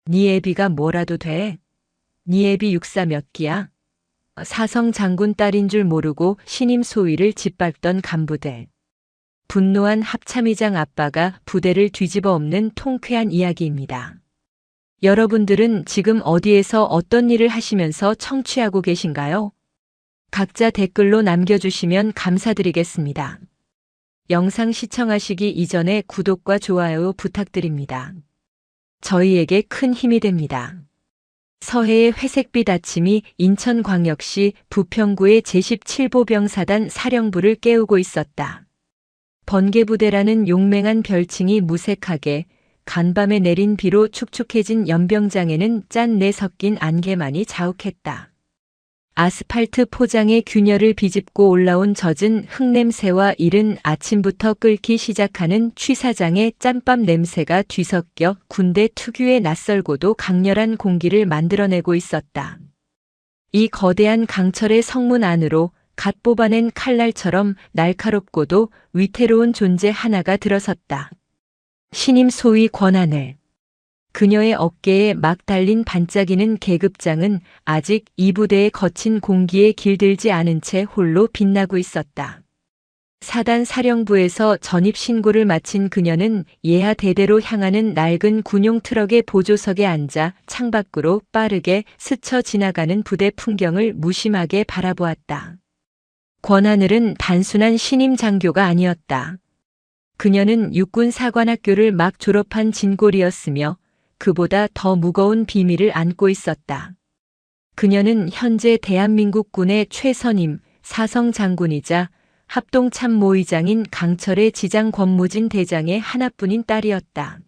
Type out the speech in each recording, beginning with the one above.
네 애비가 뭐라도 돼? 네 애비 육사 몇 기야? 사성 장군 딸인 줄 모르고 신임 소위를 짓밟던 간부들. 분노한 합참의장 아빠가 부대를 뒤집어 엎는 통쾌한 이야기입니다. 여러분들은 지금 어디에서 어떤 일을 하시면서 청취하고 계신가요? 각자 댓글로 남겨주시면 감사드리겠습니다. 영상 시청하시기 이전에 구독과 좋아요 부탁드립니다. 저희에게 큰 힘이 됩니다. 서해의 회색빛 아침이 인천광역시 부평구의 제17보병사단 사령부를 깨우고 있었다. 번개부대라는 용맹한 별칭이 무색하게 간밤에 내린 비로 축축해진 연병장에는 짠내 섞인 안개만이 자욱했다. 아스팔트 포장에 균열을 비집고 올라온 젖은 흙냄새와 이른 아침부터 끓기 시작하는 취사장의 짬밥 냄새가 뒤섞여 군대 특유의 낯설고도 강렬한 공기를 만들어내고 있었다. 이 거대한 강철의 성문 안으로 갓 뽑아낸 칼날처럼 날카롭고도 위태로운 존재 하나가 들어섰다. 신임 소위 권하늘. 그녀의 어깨에 막 달린 반짝이는 계급장은 아직 이 부대의 거친 공기에 길들지 않은 채 홀로 빛나고 있었다. 사단 사령부에서 전입 신고를 마친 그녀는 예하 대대로 향하는 낡은 군용 트럭의 보조석에 앉아 창밖으로 빠르게 스쳐 지나가는 부대 풍경을 무심하게 바라보았다. 권하늘은 단순한 신임 장교가 아니었다. 그녀는 육군 사관학교를 막 졸업한 진골이었으며 그보다 더 무거운 비밀을 안고 있었다. 그녀는 현재 대한민국군의 최선임 사성 장군이자 합동참모의장인 강철의 지장 권무진 대장의 하나뿐인 딸이었다.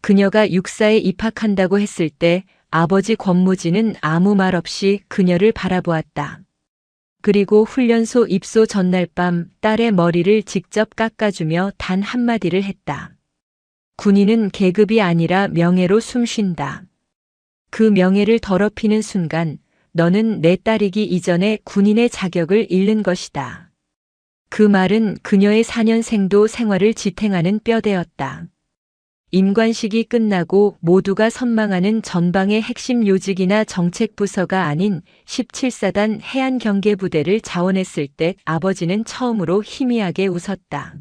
그녀가 육사에 입학한다고 했을 때 아버지 권무진은 아무 말 없이 그녀를 바라보았다. 그리고 훈련소 입소 전날 밤 딸의 머리를 직접 깎아주며 단 한마디를 했다. 군인은 계급이 아니라 명예로 숨쉰다. 그 명예를 더럽히는 순간 너는 내 딸이기 이전에 군인의 자격을 잃는 것이다. 그 말은 그녀의 4년생도 생활을 지탱하는 뼈대였다. 임관식이 끝나고 모두가 선망하는 전방의 핵심 요직이나 정책부서가 아닌 17사단 해안경계부대를 자원했을 때 아버지는 처음으로 희미하게 웃었다.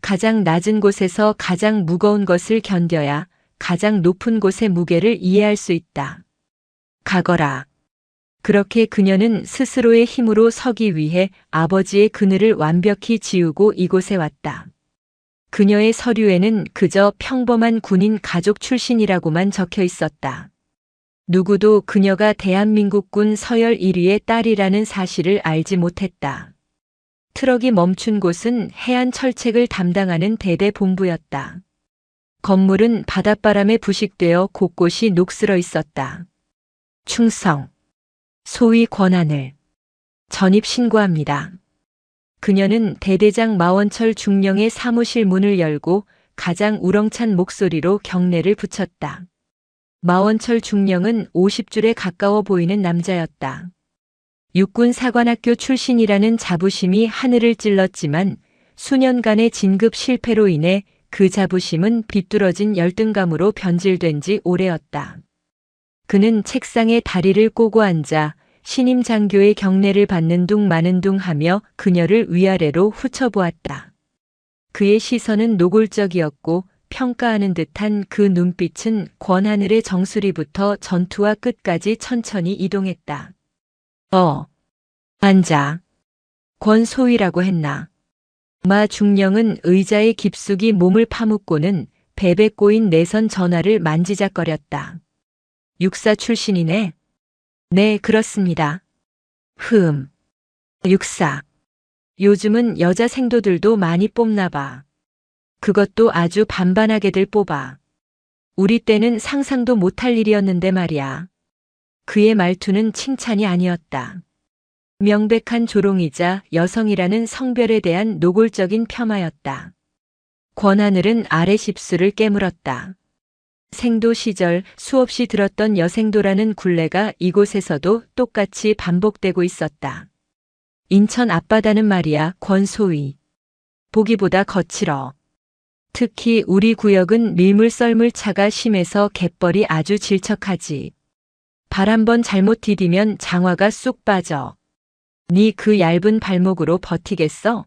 가장 낮은 곳에서 가장 무거운 것을 견뎌야 가장 높은 곳의 무게를 이해할 수 있다. 가거라. 그렇게 그녀는 스스로의 힘으로 서기 위해 아버지의 그늘을 완벽히 지우고 이곳에 왔다. 그녀의 서류에는 그저 평범한 군인 가족 출신이라고만 적혀 있었다. 누구도 그녀가 대한민국군 서열 1위의 딸이라는 사실을 알지 못했다. 트럭이 멈춘 곳은 해안 철책을 담당하는 대대 본부였다. 건물은 바닷바람에 부식되어 곳곳이 녹슬어 있었다. 충성. 소위 권하늘. 전입 신고합니다. 그녀는 대대장 마원철 중령의 사무실 문을 열고 가장 우렁찬 목소리로 경례를 붙였다. 마원철 중령은 50줄에 가까워 보이는 남자였다. 육군 사관학교 출신이라는 자부심이 하늘을 찔렀지만 수년간의 진급 실패로 인해 그 자부심은 비뚤어진 열등감으로 변질된 지 오래였다. 그는 책상에 다리를 꼬고 앉아 신임 장교의 경례를 받는 둥 마는 둥 하며 그녀를 위아래로 훑어보았다. 그의 시선은 노골적이었고 평가하는 듯한 그 눈빛은 권하늘의 정수리부터 전투와 끝까지 천천히 이동했다. 앉아. 권소위라고 했나. 마 중령은 의자에 깊숙이 몸을 파묻고는 베베 꼬인 내선 전화를 만지작거렸다. 육사 출신이네. 네, 그렇습니다. 육사. 요즘은 여자 생도들도 많이 뽑나 봐. 그것도 아주 반반하게들 뽑아. 우리 때는 상상도 못할 일이었는데 말이야. 그의 말투는 칭찬이 아니었다. 명백한 조롱이자 여성이라는 성별에 대한 노골적인 폄하였다. 권하늘은 아래 십수를 깨물었다. 생도 시절 수없이 들었던 여생도라는 굴레가 이곳에서도 똑같이 반복되고 있었다. 인천 앞바다는 말이야, 권소위. 보기보다 거칠어. 특히 우리 구역은 밀물썰물차가 심해서 갯벌이 아주 질척하지. 발 한 번 잘못 디디면 장화가 쑥 빠져. 네 그 얇은 발목으로 버티겠어?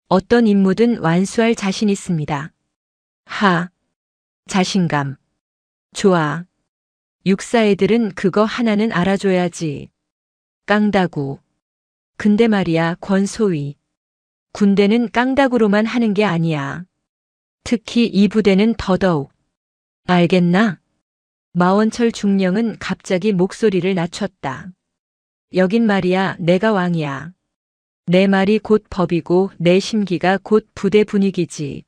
어떤 임무든 완수할 자신 있습니다. 하. 자신감. 좋아. 육사 애들은 그거 하나는 알아줘야지. 깡다구. 근데 말이야, 권소위. 군대는 깡다구로만 하는 게 아니야. 특히 이 부대는 더더욱. 알겠나? 마원철 중령은 갑자기 목소리를 낮췄다. 여긴 말이야, 내가 왕이야. 내 말이 곧 법이고 내 심기가 곧 부대 분위기지.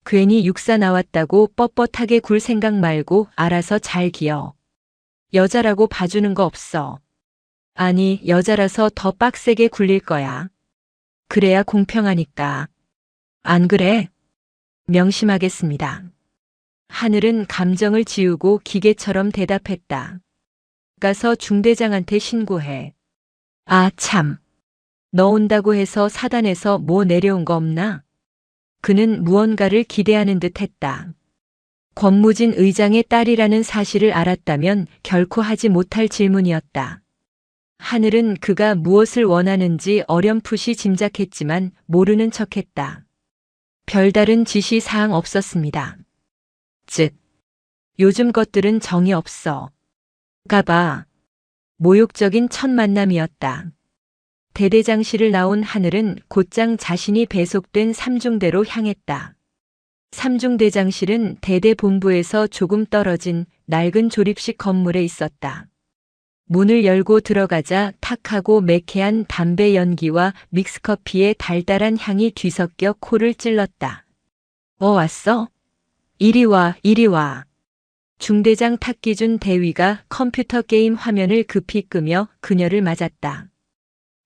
괜히 육사 나왔다고 뻣뻣하게 굴 생각 말고 알아서 잘 기어. 여자라고 봐주는 거 없어. 아니, 여자라서 더 빡세게 굴릴 거야. 그래야 공평하니까. 안 그래? 명심하겠습니다. 하늘은 감정을 지우고 기계처럼 대답했다. 가서 중대장한테 신고해. 아, 참. 너 온다고 해서 사단에서 뭐 내려온 거 없나? 그는 무언가를 기대하는 듯 했다. 권무진 의장의 딸이라는 사실을 알았다면 결코 하지 못할 질문이었다. 하늘은 그가 무엇을 원하는지 어렴풋이 짐작했지만 모르는 척했다. 별다른 지시 사항 없었습니다. 즉, 요즘 것들은 정이 없어. 가봐. 모욕적인 첫 만남이었다. 대대장실을 나온 하늘은 곧장 자신이 배속된 삼중대로 향했다. 삼중대장실은 대대본부에서 조금 떨어진 낡은 조립식 건물에 있었다. 문을 열고 들어가자 탁하고 매캐한 담배 연기와 믹스커피의 달달한 향이 뒤섞여 코를 찔렀다. 왔어? 이리 와, 이리 와. 중대장 탁기준 대위가 컴퓨터 게임 화면을 급히 끄며 그녀를 맞았다.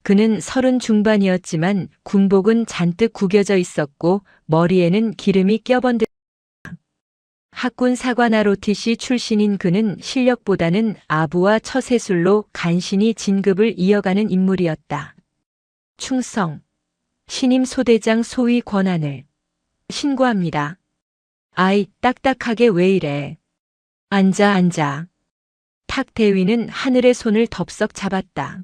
그는 30 중반이었지만 군복은 잔뜩 구겨져 있었고 머리에는 기름이 껴번득. 학군 사관 ROTC 출신인 그는 실력보다는 아부와 처세술로 간신히 진급을 이어가는 인물이었다. 충성. 신임 소대장 소위 권한을 신고합니다. 아이, 딱딱하게 왜 이래. 앉아. 탁 대위는 하늘의 손을 덥석 잡았다.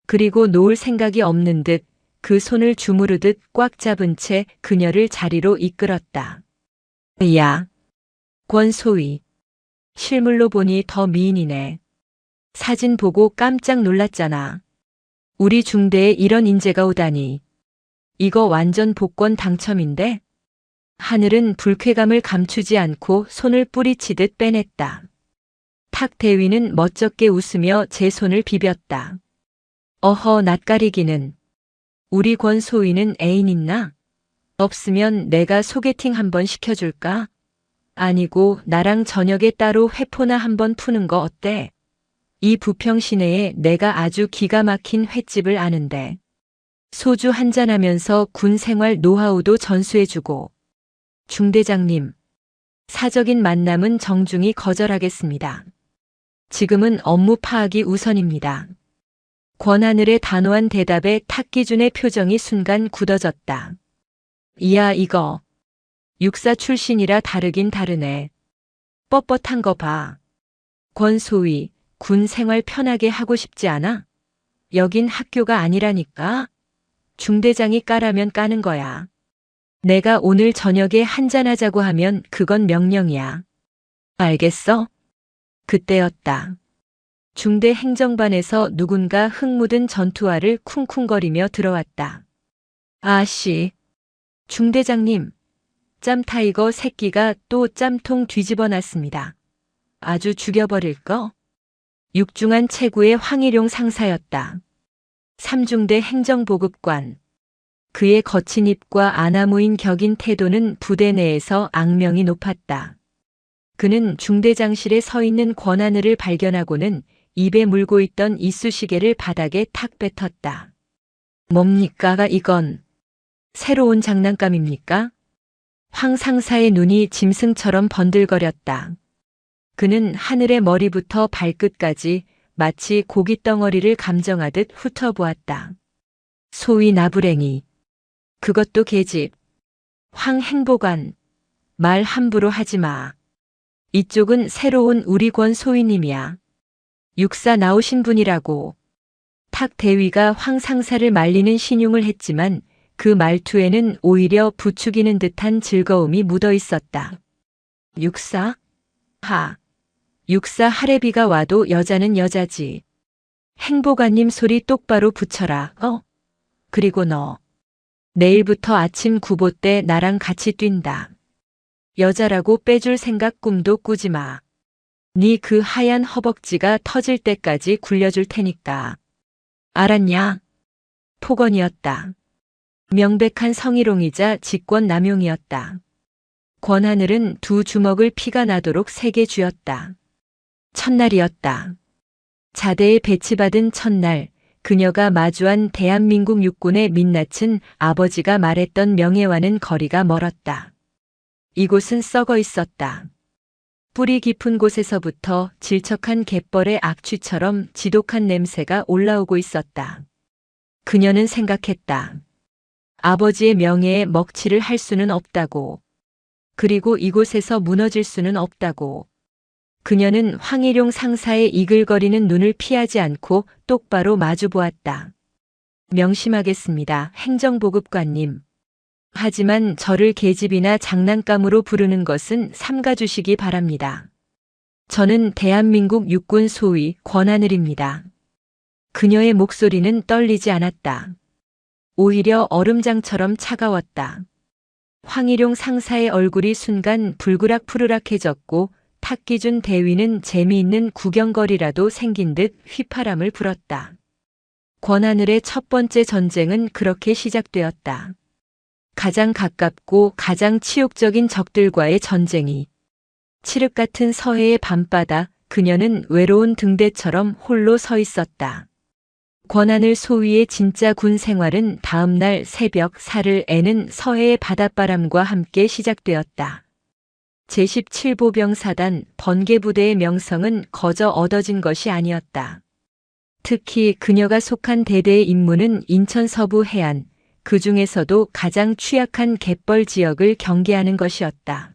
그리고 놓을 생각이 없는 듯 그 손을 주무르듯 꽉 잡은 채 그녀를 자리로 이끌었다. 야, 권소위. 실물로 보니 더 미인이네. 사진 보고 깜짝 놀랐잖아. 우리 중대에 이런 인재가 오다니. 이거 완전 복권 당첨인데? 하늘은 불쾌감을 감추지 않고 손을 뿌리치듯 빼냈다. 탁 대위는 멋쩍게 웃으며 제 손을 비볐다. 어허, 낯가리기는. 우리 권소위는 애인 있나? 없으면 내가 소개팅 한번 시켜줄까? 아니고 나랑 저녁에 따로 회포나 한번 푸는 거 어때? 이 부평 시내에 내가 아주 기가 막힌 횟집을 아는데. 소주 한잔하면서 군 생활 노하우도 전수해주고. 중대장님, 사적인 만남은 정중히 거절하겠습니다. 지금은 업무 파악이 우선입니다. 권하늘의 단호한 대답에 탁기준의 표정이 순간 굳어졌다. 이야, 이거. 육사 출신이라 다르긴 다르네. 뻣뻣한 거 봐. 권소위, 군 생활 편하게 하고 싶지 않아? 여긴 학교가 아니라니까. 중대장이 까라면 까는 거야. 내가 오늘 저녁에 한잔하자고 하면 그건 명령이야. 알겠어? 그때였다. 중대 행정반에서 누군가 흙 묻은 전투화를 쿵쿵거리며 들어왔다. 아씨, 중대장님, 짬타이거 새끼가 또 짬통 뒤집어 놨습니다. 아주 죽여버릴 거? 육중한 체구의 황일용 상사였다. 삼중대 행정보급관. 그의 거친 입과 아나무인 격인 태도는 부대 내에서 악명이 높았다. 그는 중대장실에 서 있는 권하늘을 발견하고는 입에 물고 있던 이쑤시개를 바닥에 탁 뱉었다. 뭡니까 이건? 새로운 장난감입니까? 황 상사의 눈이 짐승처럼 번들거렸다. 그는 하늘의 머리부터 발끝까지 마치 고깃덩어리를 감정하듯 훑어보았다. 소위 나부랭이. 그것도 계집. 황 행보관. 말 함부로 하지 마. 이쪽은 새로운 우리 권 소위님이야. 육사 나오신 분이라고. 탁 대위가 황 상사를 말리는 신용을 했지만 그 말투에는 오히려 부추기는 듯한 즐거움이 묻어 있었다. 육사? 육사 하래비가 와도 여자는 여자지. 행보관님 소리 똑바로 붙여라. 그리고 너. 내일부터 아침 구보 때 나랑 같이 뛴다. 여자라고 빼줄 생각 꿈도 꾸지 마. 네 그 하얀 허벅지가 터질 때까지 굴려줄 테니까. 알았냐? 폭언이었다. 명백한 성희롱이자 직권 남용이었다. 권하늘은 두 주먹을 피가 나도록 세게 쥐었다. 첫날이었다. 자대에 배치받은 첫날, 그녀가 마주한 대한민국 육군의 민낯은 아버지가 말했던 명예와는 거리가 멀었다. 이곳은 썩어 있었다. 뿌리 깊은 곳에서부터 질척한 갯벌의 악취처럼 지독한 냄새가 올라오고 있었다. 그녀는 생각했다. 아버지의 명예에 먹칠을 할 수는 없다고. 그리고 이곳에서 무너질 수는 없다고. 그녀는 황일용 상사의 이글거리는 눈을 피하지 않고 똑바로 마주보았다. 명심하겠습니다, 행정보급관님. 하지만 저를 계집이나 장난감으로 부르는 것은 삼가주시기 바랍니다. 저는 대한민국 육군 소위 권하늘입니다. 그녀의 목소리는 떨리지 않았다. 오히려 얼음장처럼 차가웠다. 황일용 상사의 얼굴이 순간 불그락푸르락해졌고 탁기준 대위는 재미있는 구경거리라도 생긴 듯 휘파람을 불었다. 권하늘의 첫 번째 전쟁은 그렇게 시작되었다. 가장 가깝고 가장 치욕적인 적들과의 전쟁이. 칠흑 같은 서해의 밤바다, 그녀는 외로운 등대처럼 홀로 서 있었다. 권하늘 소위의 진짜 군 생활은 다음 날 새벽 살을 애는 서해의 바닷바람과 함께 시작되었다. 제17보병사단 번개부대의 명성은 거저 얻어진 것이 아니었다. 특히 그녀가 속한 대대의 임무는 인천 서부 해안, 그 중에서도 가장 취약한 갯벌 지역을 경계하는 것이었다.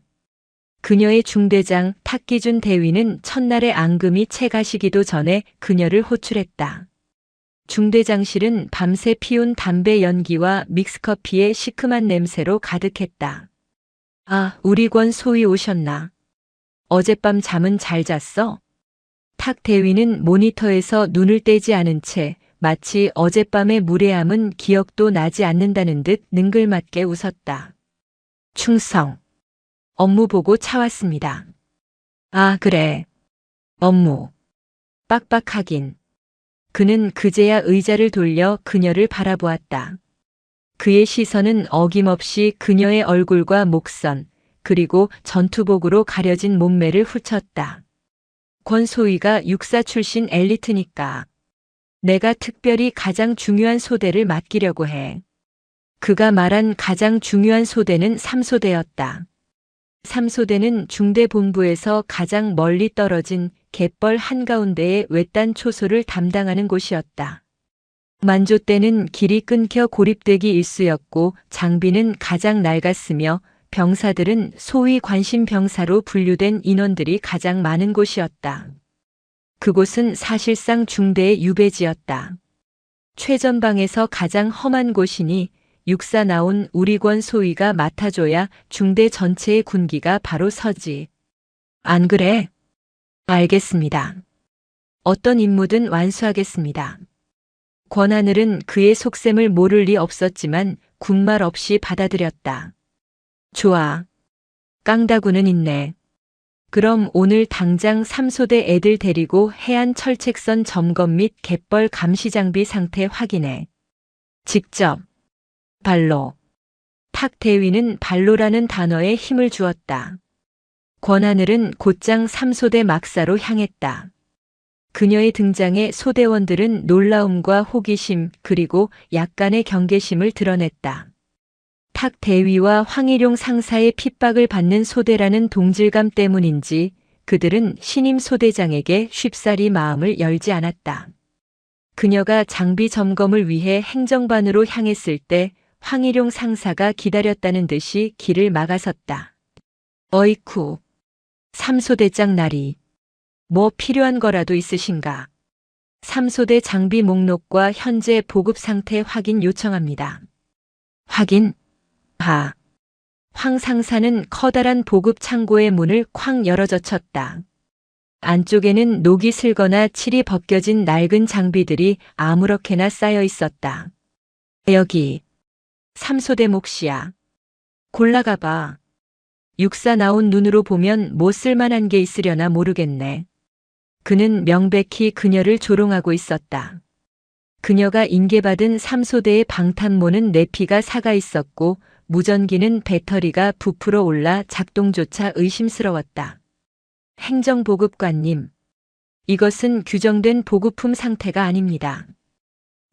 그녀의 중대장 탁기준 대위는 첫날의 앙금이 채 가시기도 전에 그녀를 호출했다. 중대장실은 밤새 피운 담배 연기와 믹스커피의 시큼한 냄새로 가득했다. 아, 우리 권 소위 오셨나? 어젯밤 잠은 잘 잤어? 탁 대위는 모니터에서 눈을 떼지 않은 채 마치 어젯밤의 무례함은 기억도 나지 않는다는 듯 능글맞게 웃었다. 충성. 업무 보고 차왔습니다. 아, 그래. 업무. 빡빡하긴. 그는 그제야 의자를 돌려 그녀를 바라보았다. 그의 시선은 어김없이 그녀의 얼굴과 목선, 그리고 전투복으로 가려진 몸매를 훑었다. 권소위가 육사 출신 엘리트니까. 내가 특별히 가장 중요한 소대를 맡기려고 해. 그가 말한 가장 중요한 소대는 3소대였다. 3소대는 중대 본부에서 가장 멀리 떨어진 갯벌 한가운데의 외딴 초소를 담당하는 곳이었다. 만조 때는 길이 끊겨 고립되기 일쑤였고 장비는 가장 낡았으며 병사들은 소위 관심 병사로 분류된 인원들이 가장 많은 곳이었다. 그곳은 사실상 중대의 유배지였다. 최전방에서 가장 험한 곳이니 육사 나온 우리 권 소위가 맡아줘야 중대 전체의 군기가 바로 서지. 안 그래? 알겠습니다. 어떤 임무든 완수하겠습니다. 권하늘은 그의 속셈을 모를 리 없었지만 군말 없이 받아들였다. 좋아. 깡다구는 있네. 그럼 오늘 당장 3소대 애들 데리고 해안 철책선 점검 및 갯벌 감시 장비 상태 확인해. 직접. 발로. 탁 대위는 발로라는 단어에 힘을 주었다. 권하늘은 곧장 3소대 막사로 향했다. 그녀의 등장에 소대원들은 놀라움과 호기심 그리고 약간의 경계심을 드러냈다. 탁 대위와 황일용 상사의 핍박을 받는 소대라는 동질감 때문인지 그들은 신임 소대장에게 쉽사리 마음을 열지 않았다. 그녀가 장비 점검을 위해 행정반으로 향했을 때 황일용 상사가 기다렸다는 듯이 길을 막아섰다. 어이쿠. 삼소대장 나리. 뭐 필요한 거라도 있으신가? 삼소대 장비 목록과 현재 보급 상태 확인 요청합니다. 확인. 황 상사는 커다란 보급 창고의 문을 쾅 열어젖혔다. 안쪽에는 녹이 슬거나 칠이 벗겨진 낡은 장비들이 아무렇게나 쌓여 있었다. 여기 삼소대 몫이야. 골라가봐. 육사 나온 눈으로 보면 뭐 쓸만한 게 있으려나 모르겠네. 그는 명백히 그녀를 조롱하고 있었다. 그녀가 인계받은 삼소대의 방탄모는 내피가 사가 있었고 무전기는 배터리가 부풀어 올라 작동조차 의심스러웠다. 행정보급관님, 이것은 규정된 보급품 상태가 아닙니다.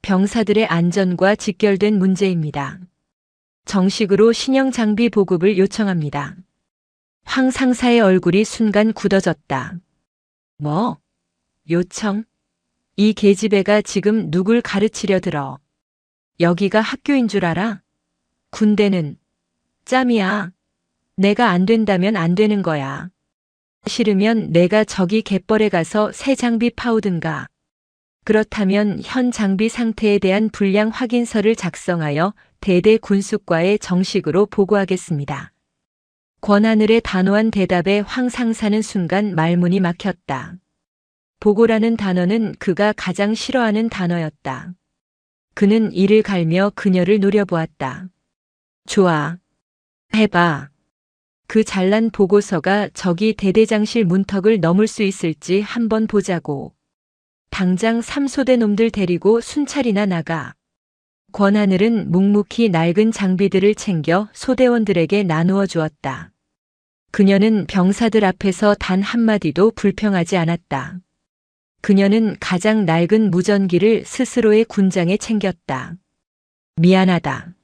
병사들의 안전과 직결된 문제입니다. 정식으로 신형 장비 보급을 요청합니다. 황 상사의 얼굴이 순간 굳어졌다. 뭐? 요청? 이 계집애가 지금 누굴 가르치려 들어. 여기가 학교인 줄 알아? 군대는 짬이야. 내가 안 된다면 안 되는 거야. 싫으면 내가 저기 갯벌에 가서 새 장비 파오든가. 그렇다면 현 장비 상태에 대한 불량 확인서를 작성하여 대대 군수과에 정식으로 보고하겠습니다. 권하늘의 단호한 대답에 황 상사는 순간 말문이 막혔다. 보고라는 단어는 그가 가장 싫어하는 단어였다. 그는 이를 갈며 그녀를 노려보았다. 좋아. 해봐. 그 잘난 보고서가 저기 대대장실 문턱을 넘을 수 있을지 한번 보자고. 당장 삼소대 놈들 데리고 순찰이나 나가. 권하늘은 묵묵히 낡은 장비들을 챙겨 소대원들에게 나누어 주었다. 그녀는 병사들 앞에서 단 한마디도 불평하지 않았다. 그녀는 가장 낡은 무전기를 스스로의 군장에 챙겼다. 미안하다.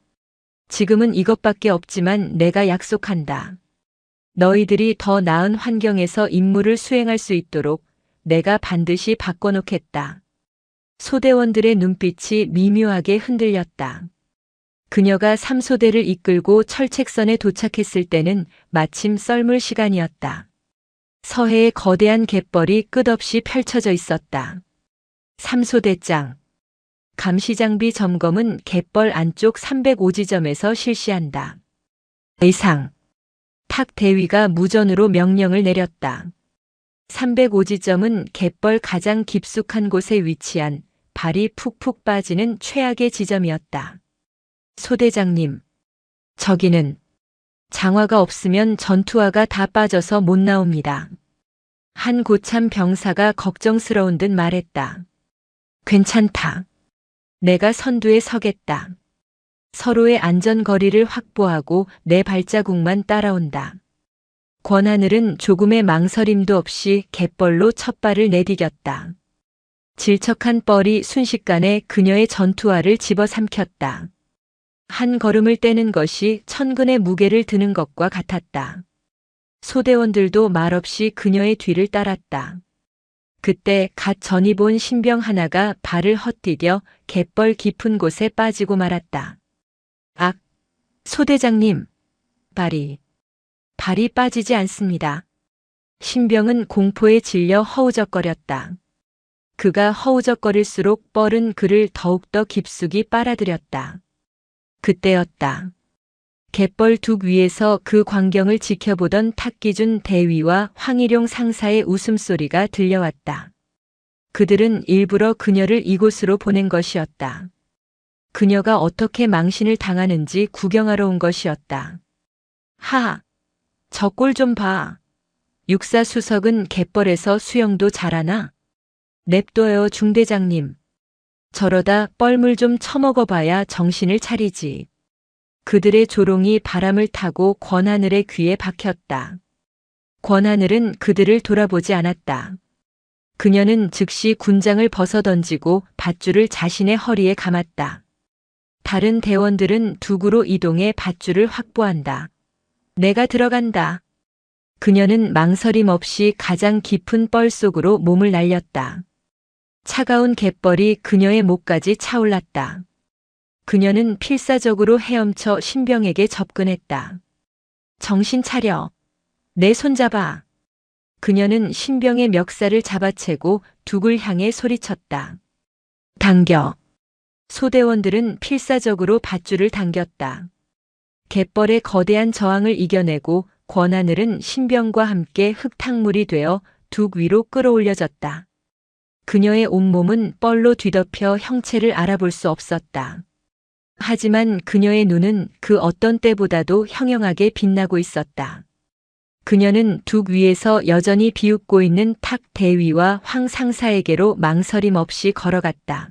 지금은 이것밖에 없지만 내가 약속한다. 너희들이 더 나은 환경에서 임무를 수행할 수 있도록 내가 반드시 바꿔놓겠다. 소대원들의 눈빛이 미묘하게 흔들렸다. 그녀가 삼소대를 이끌고 철책선에 도착했을 때는 마침 썰물 시간이었다. 서해의 거대한 갯벌이 끝없이 펼쳐져 있었다. 삼소대장. 감시장비 점검은 갯벌 안쪽 305지점에서 실시한다. 이상. 탁 대위가 무전으로 명령을 내렸다. 305지점은 갯벌 가장 깊숙한 곳에 위치한 발이 푹푹 빠지는 최악의 지점이었다. 소대장님, 저기는 장화가 없으면 전투화가 다 빠져서 못 나옵니다. 한 고참 병사가 걱정스러운 듯 말했다. 괜찮다. 내가 선두에 서겠다. 서로의 안전거리를 확보하고 내 발자국만 따라온다. 권하늘은 조금의 망설임도 없이 갯벌로 첫 발을 내디뎠다. 질척한 뻘이 순식간에 그녀의 전투화를 집어삼켰다. 한 걸음을 떼는 것이 천근의 무게를 드는 것과 같았다. 소대원들도 말없이 그녀의 뒤를 따랐다. 그때 갓 전입 온 신병 하나가 발을 헛디뎌 갯벌 깊은 곳에 빠지고 말았다. 악! 소대장님! 발이 빠지지 않습니다. 신병은 공포에 질려 허우적거렸다. 그가 허우적거릴수록 뻘은 그를 더욱더 깊숙이 빨아들였다. 그때였다. 갯벌 둑 위에서 그 광경을 지켜보던 탁기준 대위와 황일용 상사의 웃음소리가 들려왔다. 그들은 일부러 그녀를 이곳으로 보낸 것이었다. 그녀가 어떻게 망신을 당하는지 구경하러 온 것이었다. 하하, 저 꼴 좀 봐. 육사수석은 갯벌에서 수영도 잘하나? 냅둬요 중대장님. 저러다 뻘물 좀 처먹어봐야 정신을 차리지. 그들의 조롱이 바람을 타고 권하늘의 귀에 박혔다. 권하늘은 그들을 돌아보지 않았다. 그녀는 즉시 군장을 벗어던지고 밧줄을 자신의 허리에 감았다. 다른 대원들은 둑으로 이동해 밧줄을 확보한다. 내가 들어간다. 그녀는 망설임 없이 가장 깊은 뻘 속으로 몸을 날렸다. 차가운 갯벌이 그녀의 목까지 차올랐다. 그녀는 필사적으로 헤엄쳐 신병에게 접근했다. 정신 차려. 내 손잡아. 그녀는 신병의 멱살을 잡아채고 둑을 향해 소리쳤다. 당겨. 소대원들은 필사적으로 밧줄을 당겼다. 갯벌의 거대한 저항을 이겨내고 권하늘은 신병과 함께 흙탕물이 되어 둑 위로 끌어올려졌다. 그녀의 온몸은 뻘로 뒤덮여 형체를 알아볼 수 없었다. 하지만 그녀의 눈은 그 어떤 때보다도 형형하게 빛나고 있었다. 그녀는 둑 위에서 여전히 비웃고 있는 탁 대위와 황 상사에게로 망설임 없이 걸어갔다.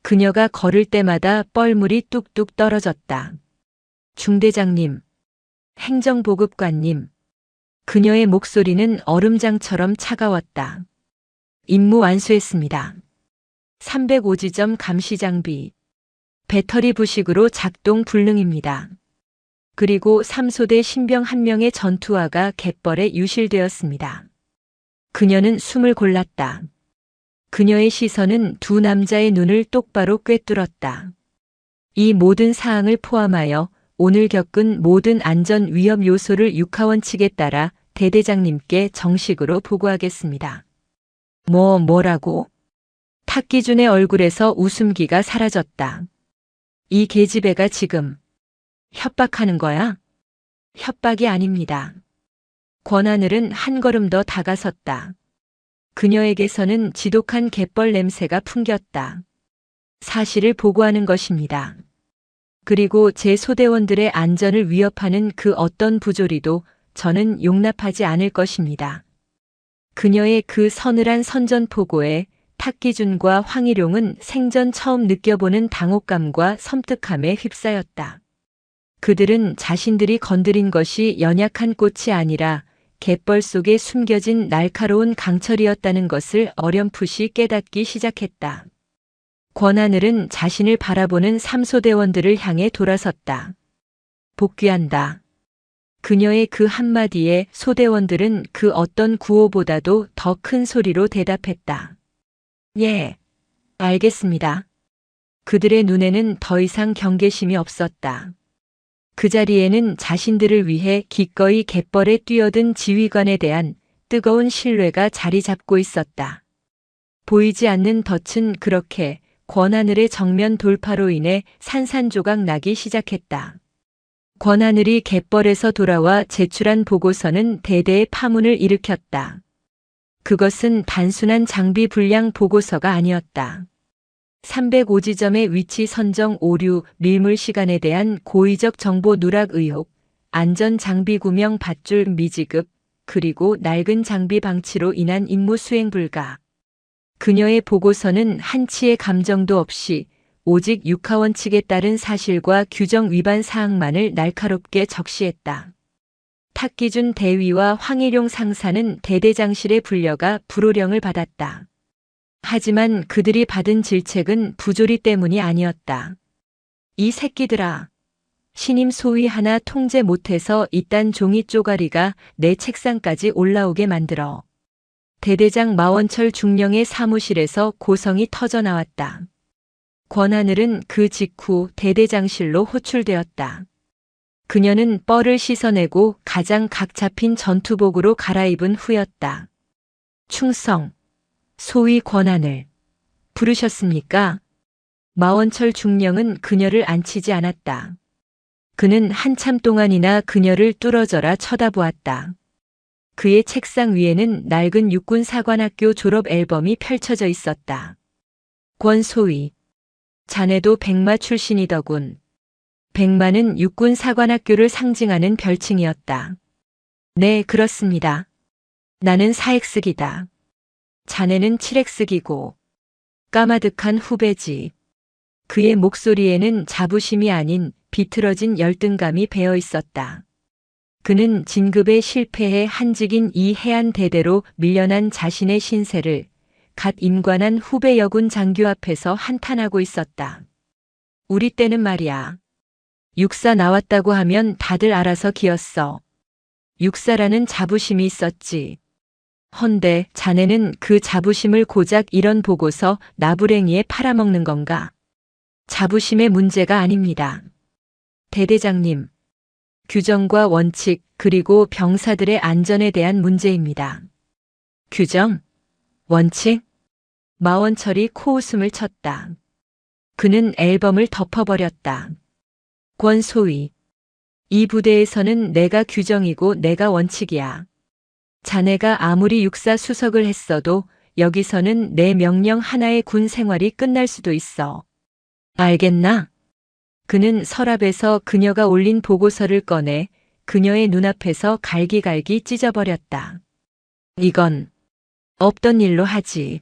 그녀가 걸을 때마다 뻘물이 뚝뚝 떨어졌다. 중대장님, 행정보급관님. 그녀의 목소리는 얼음장처럼 차가웠다. 임무 완수했습니다. 305지점 감시장비. 배터리 부식으로 작동 불능입니다. 그리고 3소대 신병 1명의 전투화가 갯벌에 유실되었습니다. 그녀는 숨을 골랐다. 그녀의 시선은 두 남자의 눈을 똑바로 꿰뚫었다. 이 모든 사항을 포함하여 오늘 겪은 모든 안전 위험 요소를 육하원 측에 따라 대대장님께 정식으로 보고하겠습니다. 뭐라고? 탁기준의 얼굴에서 웃음기가 사라졌다. 이 계집애가 지금 협박하는 거야? 협박이 아닙니다. 권하늘은 한 걸음 더 다가섰다. 그녀에게서는 지독한 갯벌 냄새가 풍겼다. 사실을 보고하는 것입니다. 그리고 제 소대원들의 안전을 위협하는 그 어떤 부조리도 저는 용납하지 않을 것입니다. 그녀의 그 서늘한 선전포고에 탁기준과 황일용은 생전 처음 느껴보는 당혹감과 섬뜩함에 휩싸였다. 그들은 자신들이 건드린 것이 연약한 꽃이 아니라 갯벌 속에 숨겨진 날카로운 강철이었다는 것을 어렴풋이 깨닫기 시작했다. 권하늘은 자신을 바라보는 삼소대원들을 향해 돌아섰다. 복귀한다. 그녀의 그 한마디에 소대원들은 그 어떤 구호보다도 더 큰 소리로 대답했다. 예, 알겠습니다. 그들의 눈에는 더 이상 경계심이 없었다. 그 자리에는 자신들을 위해 기꺼이 갯벌에 뛰어든 지휘관에 대한 뜨거운 신뢰가 자리 잡고 있었다. 보이지 않는 덫은 그렇게 권하늘의 정면 돌파로 인해 산산조각 나기 시작했다. 권하늘이 갯벌에서 돌아와 제출한 보고서는 대대의 파문을 일으켰다. 그것은 단순한 장비 불량 보고서가 아니었다. 305지점의 위치 선정 오류, 밀물 시간에 대한 고의적 정보 누락 의혹, 안전 장비 구명 밧줄 미지급, 그리고 낡은 장비 방치로 인한 임무 수행 불가. 그녀의 보고서는 한치의 감정도 없이 오직 육하원 측에 따른 사실과 규정 위반 사항만을 날카롭게 적시했다. 탁기준 대위와 황일용 상사는 대대장실에 불려가 불호령을 받았다. 하지만 그들이 받은 질책은 부조리 때문이 아니었다. 이 새끼들아. 신임 소위 하나 통제 못해서 이딴 종이 쪼가리가 내 책상까지 올라오게 만들어. 대대장 마원철 중령의 사무실에서 고성이 터져나왔다. 권하늘은 그 직후 대대장실로 호출되었다. 그녀는 뻘을 씻어내고 가장 각 잡힌 전투복으로 갈아입은 후였다. 충성, 소위 권하늘. 부르셨습니까? 마원철 중령은 그녀를 앉히지 않았다. 그는 한참 동안이나 그녀를 뚫어져라 쳐다보았다. 그의 책상 위에는 낡은 육군사관학교 졸업 앨범이 펼쳐져 있었다. 권소위, 자네도 백마 출신이더군. 백마는 육군사관학교를 상징하는 별칭이었다. 네, 그렇습니다. 나는 사액쓰기다. 자네는 칠액쓰기고. 까마득한 후배지. 그의 목소리에는 자부심이 아닌 비틀어진 열등감이 배어 있었다. 그는 진급에 실패해 한직인 이 해안 대대로 밀려난 자신의 신세를 갓 임관한 후배 여군 장교 앞에서 한탄하고 있었다. 우리 때는 말이야. 육사 나왔다고 하면 다들 알아서 기었어. 육사라는 자부심이 있었지. 헌데 자네는 그 자부심을 고작 이런 보고서 나부랭이에 팔아먹는 건가? 자부심의 문제가 아닙니다. 대대장님, 규정과 원칙 그리고 병사들의 안전에 대한 문제입니다. 규정? 원칙? 마원철이 코웃음을 쳤다. 그는 앨범을 덮어버렸다. 권소위. 이 부대에서는 내가 규정이고 내가 원칙이야. 자네가 아무리 육사 수석을 했어도 여기서는 내 명령 하나의 군 생활이 끝날 수도 있어. 알겠나? 그는 서랍에서 그녀가 올린 보고서를 꺼내 그녀의 눈앞에서 갈기갈기 찢어버렸다. 이건 없던 일로 하지.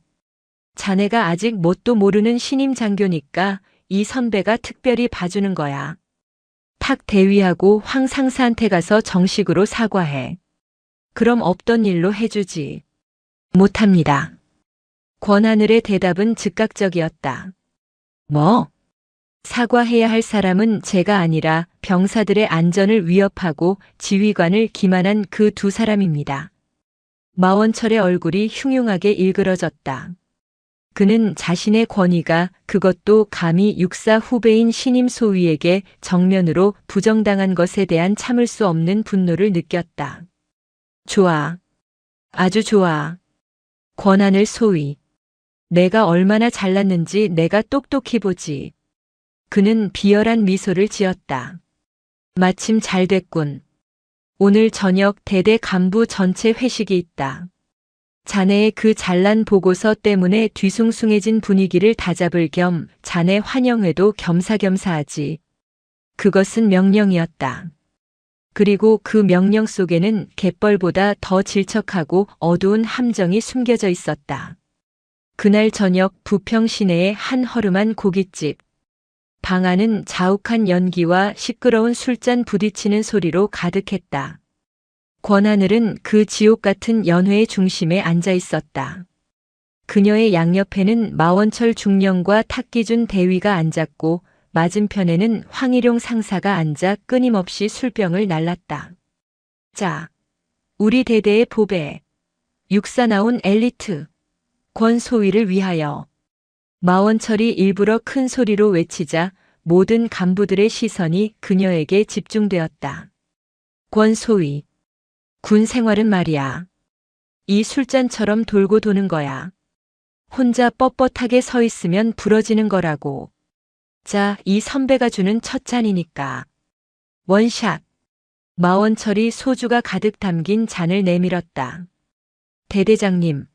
자네가 아직 뭣도 모르는 신임 장교니까 이 선배가 특별히 봐주는 거야. 탁 대위하고 황 상사한테 가서 정식으로 사과해. 그럼 없던 일로 해주지. 못합니다. 권하늘의 대답은 즉각적이었다. 뭐? 사과해야 할 사람은 제가 아니라 병사들의 안전을 위협하고 지휘관을 기만한 그 두 사람입니다. 마원철의 얼굴이 흉흉하게 일그러졌다. 그는 자신의 권위가 그것도 감히 육사 후배인 신임 소위에게 정면으로 부정당한 것에 대한 참을 수 없는 분노를 느꼈다. 좋아. 아주 좋아. 권하늘 소위. 내가 얼마나 잘났는지 내가 똑똑히 보지. 그는 비열한 미소를 지었다. 마침 잘 됐군. 오늘 저녁 대대 간부 전체 회식이 있다. 자네의 그 잘난 보고서 때문에 뒤숭숭해진 분위기를 다잡을 겸 자네 환영회도 겸사겸사하지. 그것은 명령이었다. 그리고 그 명령 속에는 갯벌보다 더 질척하고 어두운 함정이 숨겨져 있었다. 그날 저녁 부평 시내의 한 허름한 고깃집. 방 안은 자욱한 연기와 시끄러운 술잔 부딪히는 소리로 가득했다. 권하늘은 그 지옥 같은 연회의 중심에 앉아 있었다. 그녀의 양옆에는 마원철 중령과 탁기준 대위가 앉았고 맞은편에는 황일용 상사가 앉아 끊임없이 술병을 날랐다. 자, 우리 대대의 보배, 육사 나온 엘리트, 권소위를 위하여. 마원철이 일부러 큰 소리로 외치자 모든 간부들의 시선이 그녀에게 집중되었다. 권소위. 군 생활은 말이야. 이 술잔처럼 돌고 도는 거야. 혼자 뻣뻣하게 서 있으면 부러지는 거라고. 자, 이 선배가 주는 첫 잔이니까. 원샷. 마원철이 소주가 가득 담긴 잔을 내밀었다. 대대장님.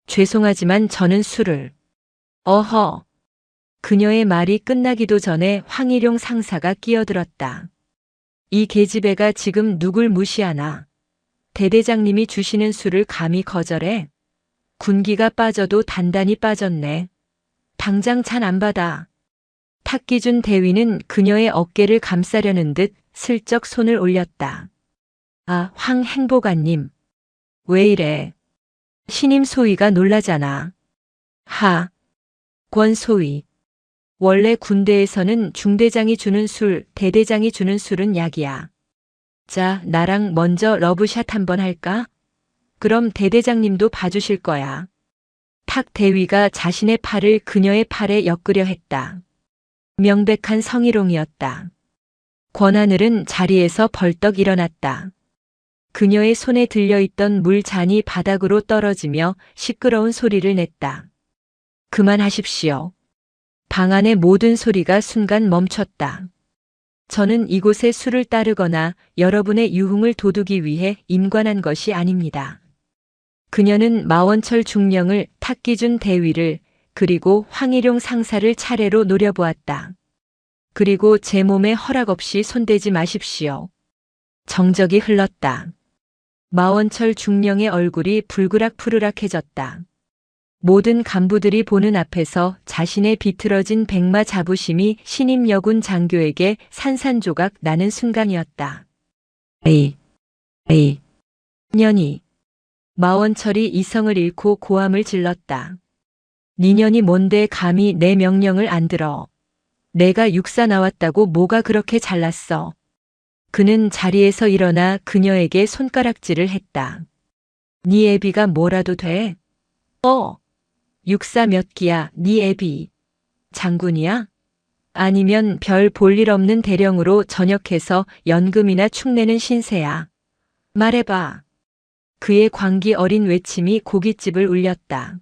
죄송하지만 저는 술을. 어허. 그녀의 말이 끝나기도 전에 황일용 상사가 끼어들었다. 이 계집애가 지금 누굴 무시하나. 대대장님이 주시는 술을 감히 거절해? 군기가 빠져도 단단히 빠졌네. 당장 잔 안 받아. 탁기준 대위는 그녀의 어깨를 감싸려는 듯 슬쩍 손을 올렸다. 아, 황 행보관님. 왜 이래? 신임 소위가 놀라잖아. 하. 권소위. 원래 군대에서는 중대장이 주는 술, 대대장이 주는 술은 약이야. 자, 나랑 먼저 러브샷 한번 할까? 그럼 대대장님도 봐주실 거야. 탁 대위가 자신의 팔을 그녀의 팔에 엮으려 했다. 명백한 성희롱이었다. 권하늘은 자리에서 벌떡 일어났다. 그녀의 손에 들려있던 물잔이 바닥으로 떨어지며 시끄러운 소리를 냈다. 그만하십시오. 방 안의 모든 소리가 순간 멈췄다. 저는 이곳에 술을 따르거나 여러분의 유흥을 돋우기 위해 임관한 것이 아닙니다. 그녀는 마원철 중령을, 탁기준 대위를, 그리고 황일용 상사를 차례로 노려보았다. 그리고 제 몸에 허락 없이 손대지 마십시오. 정적이 흘렀다. 마원철 중령의 얼굴이 불그락푸르락해졌다. 모든 간부들이 보는 앞에서 자신의 비틀어진 백마 자부심이 신임 여군 장교에게 산산조각 나는 순간이었다. 에이, 년이. 마원철이 이성을 잃고 고함을 질렀다. 니년이 뭔데 감히 내 명령을 안 들어. 내가 육사 나왔다고 뭐가 그렇게 잘났어. 그는 자리에서 일어나 그녀에게 손가락질을 했다. 네 애비가 뭐라도 돼? 육사 몇 기야, 네 애비. 장군이야? 아니면 별 볼 일 없는 대령으로 전역해서 연금이나 축내는 신세야. 말해봐. 그의 광기 어린 외침이 고깃집을 울렸다.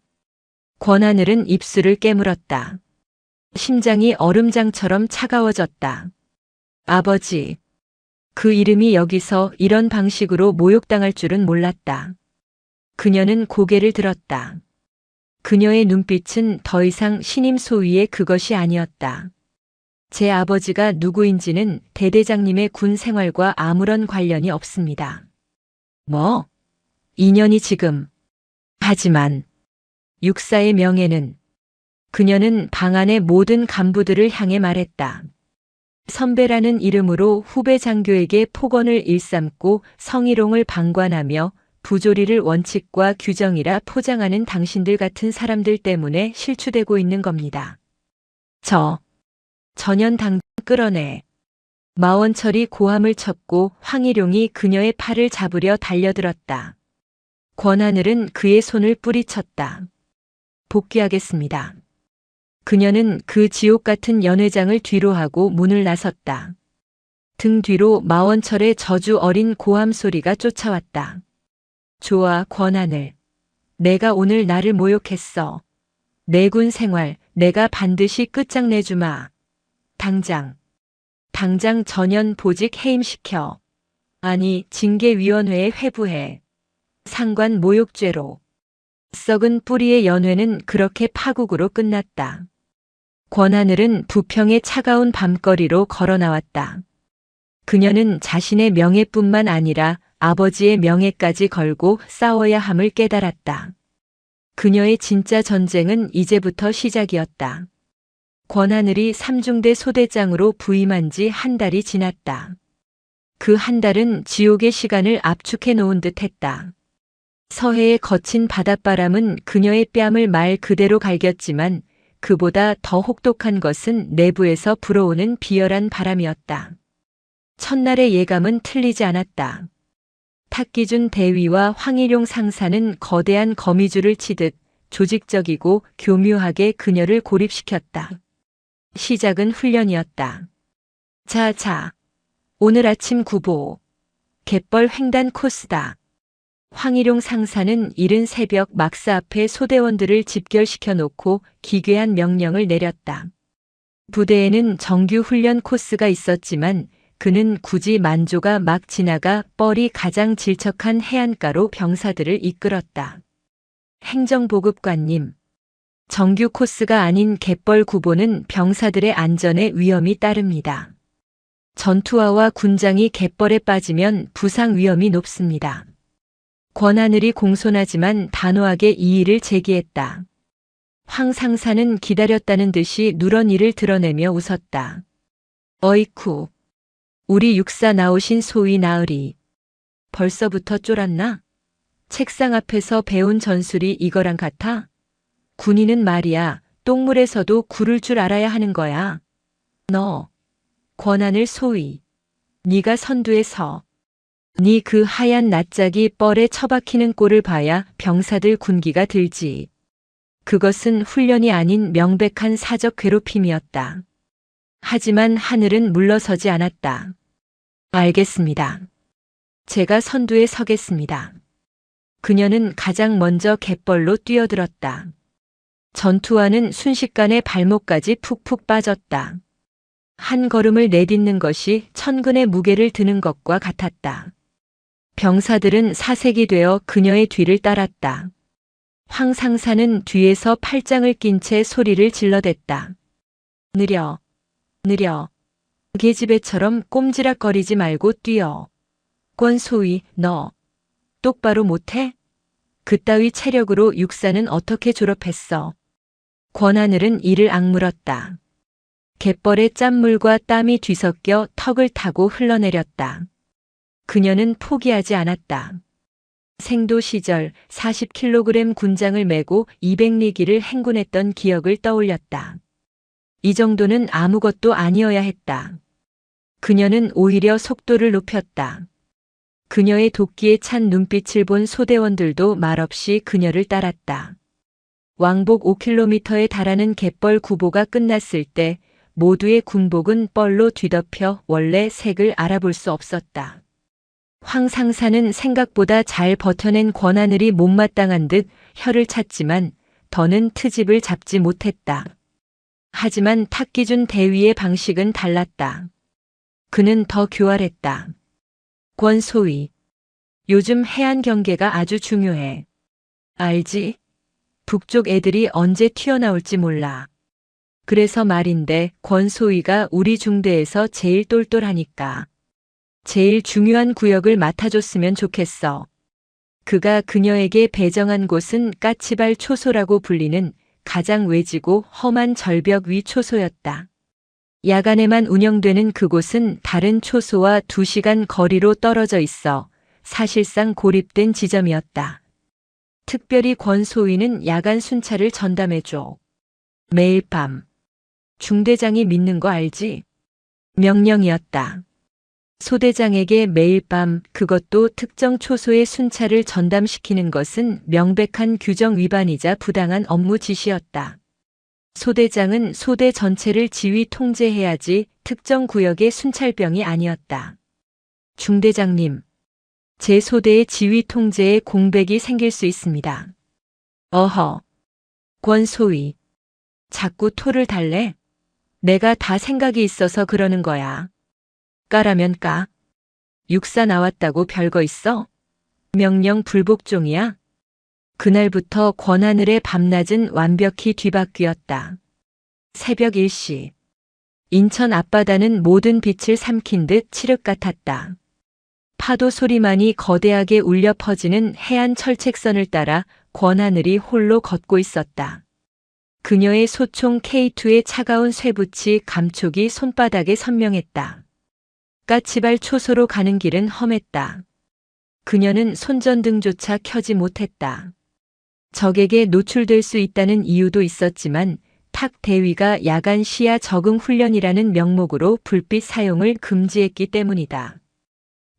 권하늘은 입술을 깨물었다. 심장이 얼음장처럼 차가워졌다. 아버지. 그 이름이 여기서 이런 방식으로 모욕당할 줄은 몰랐다. 그녀는 고개를 들었다. 그녀의 눈빛은 더 이상 신임 소위의 그것이 아니었다. 제 아버지가 누구인지는 대대장님의 군 생활과 아무런 관련이 없습니다. 뭐? 인연이 지금. 하지만 육사의 명예는. 그녀는 방 안의 모든 간부들을 향해 말했다. 선배라는 이름으로 후배 장교에게 폭언을 일삼고 성희롱을 방관하며 부조리를 원칙과 규정이라 포장하는 당신들 같은 사람들 때문에 실추되고 있는 겁니다. 전연 당장 끌어내. 마원철이 고함을 쳤고 황희룡이 그녀의 팔을 잡으려 달려들었다. 권하늘은 그의 손을 뿌리쳤다. 복귀하겠습니다. 그녀는 그 지옥 같은 연회장을 뒤로하고 문을 나섰다. 등 뒤로 마원철의 저주 어린 고함 소리가 쫓아왔다. 좋아, 권하늘. 내가 오늘 나를 모욕했어. 내 군 생활 내가 반드시 끝장내주마. 당장 전연 보직 해임시켜. 아니, 징계위원회에 회부해. 상관 모욕죄로. 썩은 뿌리의 연회는 그렇게 파국으로 끝났다. 권하늘은 부평의 차가운 밤거리로 걸어 나왔다. 그녀는 자신의 명예뿐만 아니라 아버지의 명예까지 걸고 싸워야 함을 깨달았다. 그녀의 진짜 전쟁은 이제부터 시작이었다. 권하늘이 삼중대 소대장으로 부임한 지 한 달이 지났다. 그 한 달은 지옥의 시간을 압축해 놓은 듯 했다. 서해의 거친 바닷바람은 그녀의 뺨을 말 그대로 갈겼지만 그보다 더 혹독한 것은 내부에서 불어오는 비열한 바람이었다. 첫날의 예감은 틀리지 않았다. 탁기준 대위와 황희룡 상사는 거대한 거미줄을 치듯 조직적이고 교묘하게 그녀를 고립시켰다. 시작은 훈련이었다. 자, 오늘 아침 구보. 갯벌 횡단 코스다. 황희룡 상사는 이른 새벽 막사 앞에 소대원들을 집결시켜 놓고 기괴한 명령을 내렸다. 부대에는 정규 훈련 코스가 있었지만 그는 굳이 만조가 막 지나가 뻘이 가장 질척한 해안가로 병사들을 이끌었다. 행정보급관님. 정규 코스가 아닌 갯벌 구보는 병사들의 안전에 위험이 따릅니다. 전투화와 군장이 갯벌에 빠지면 부상 위험이 높습니다. 권하늘이 공손하지만 단호하게 이의를 제기했다. 황 상사는 기다렸다는 듯이 누런 이를 드러내며 웃었다. 어이쿠. 우리 육사 나오신 소위 나으리. 벌써부터 쫄았나? 책상 앞에서 배운 전술이 이거랑 같아? 군인은 말이야, 똥물에서도 구를 줄 알아야 하는 거야. 너, 권하늘 소위. 네가 선두에 서. 네 그 하얀 낯짝이 뻘에 처박히는 꼴을 봐야 병사들 군기가 들지. 그것은 훈련이 아닌 명백한 사적 괴롭힘이었다. 하지만 하늘은 물러서지 않았다. 알겠습니다. 제가 선두에 서겠습니다. 그녀는 가장 먼저 갯벌로 뛰어들었다. 전투화는 순식간에 발목까지 푹푹 빠졌다. 한 걸음을 내딛는 것이 천근의 무게를 드는 것과 같았다. 병사들은 사색이 되어 그녀의 뒤를 따랐다. 황 상사는 뒤에서 팔짱을 낀 채 소리를 질러댔다. 느려. 개집애처럼 꼼지락거리지 말고 뛰어. 권소위, 너 똑바로 못해? 그따위 체력으로 육사는 어떻게 졸업했어? 권하늘은 이를 악물었다. 갯벌에 짠물과 땀이 뒤섞여 턱을 타고 흘러내렸다. 그녀는 포기하지 않았다. 생도 시절 40kg 군장을 메고 200리기를 행군했던 기억을 떠올렸다. 이 정도는 아무것도 아니어야 했다. 그녀는 오히려 속도를 높였다. 그녀의 도끼에 찬 눈빛을 본 소대원들도 말없이 그녀를 따랐다. 왕복 5km에 달하는 갯벌 구보가 끝났을 때 모두의 군복은 뻘로 뒤덮여 원래 색을 알아볼 수 없었다. 황 상사는 생각보다 잘 버텨낸 권하늘이 못마땅한 듯 혀를 찼지만 더는 트집을 잡지 못했다. 하지만 탁기준 대위의 방식은 달랐다. 그는 더 교활했다. 권소위, 요즘 해안 경계가 아주 중요해. 알지? 북쪽 애들이 언제 튀어나올지 몰라. 그래서 말인데 권소위가 우리 중대에서 제일 똘똘하니까 제일 중요한 구역을 맡아줬으면 좋겠어. 그가 그녀에게 배정한 곳은 까치발 초소라고 불리는 가장 외지고 험한 절벽 위 초소였다. 야간에만 운영되는 그곳은 다른 초소와 2시간 거리로 떨어져 있어 사실상 고립된 지점이었다. 특별히 권소위는 야간 순찰을 전담해줘. 매일 밤. 중대장이 믿는 거 알지? 명령이었다. 소대장에게 매일 밤, 그것도 특정 초소의 순찰을 전담시키는 것은 명백한 규정 위반이자 부당한 업무 지시였다. 소대장은 소대 전체를 지휘 통제해야지 특정 구역의 순찰병이 아니었다. 중대장님, 제 소대의 지휘 통제에 공백이 생길 수 있습니다. 어허. 권소위, 자꾸 토를 달래? 내가 다 생각이 있어서 그러는 거야. 까라면 까. 육사 나왔다고 별거 있어? 명령 불복종이야? 그날부터 권하늘의 밤낮은 완벽히 뒤바뀌었다. 새벽 1시. 인천 앞바다는 모든 빛을 삼킨 듯 칠흑 같았다. 파도 소리만이 거대하게 울려 퍼지는 해안 철책선을 따라 권하늘이 홀로 걷고 있었다. 그녀의 소총 K2의 차가운 쇠붙이 감촉이 손바닥에 선명했다. 까치발 초소로 가는 길은 험했다. 그녀는 손전등조차 켜지 못했다. 적에게 노출될 수 있다는 이유도 있었지만 탁 대위가 야간 시야 적응 훈련이라는 명목으로 불빛 사용을 금지했기 때문이다.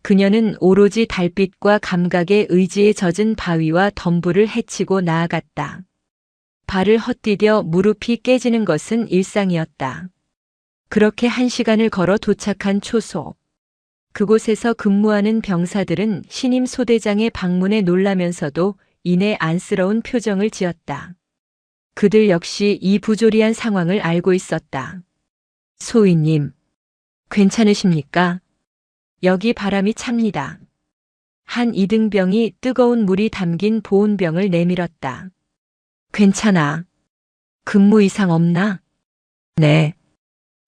그녀는 오로지 달빛과 감각의 의지에 젖은 바위와 덤불을 헤치고 나아갔다. 발을 헛디뎌 무릎이 깨지는 것은 일상이었다. 그렇게 1시간을 걸어 도착한 초소. 그곳에서 근무하는 병사들은 신임 소대장의 방문에 놀라면서도 이내 안쓰러운 표정을 지었다. 그들 역시 이 부조리한 상황을 알고 있었다. 소위님, 괜찮으십니까? 여기 바람이 찹니다. 한 이등병이 뜨거운 물이 담긴 보온병을 내밀었다. 괜찮아. 근무 이상 없나? 네.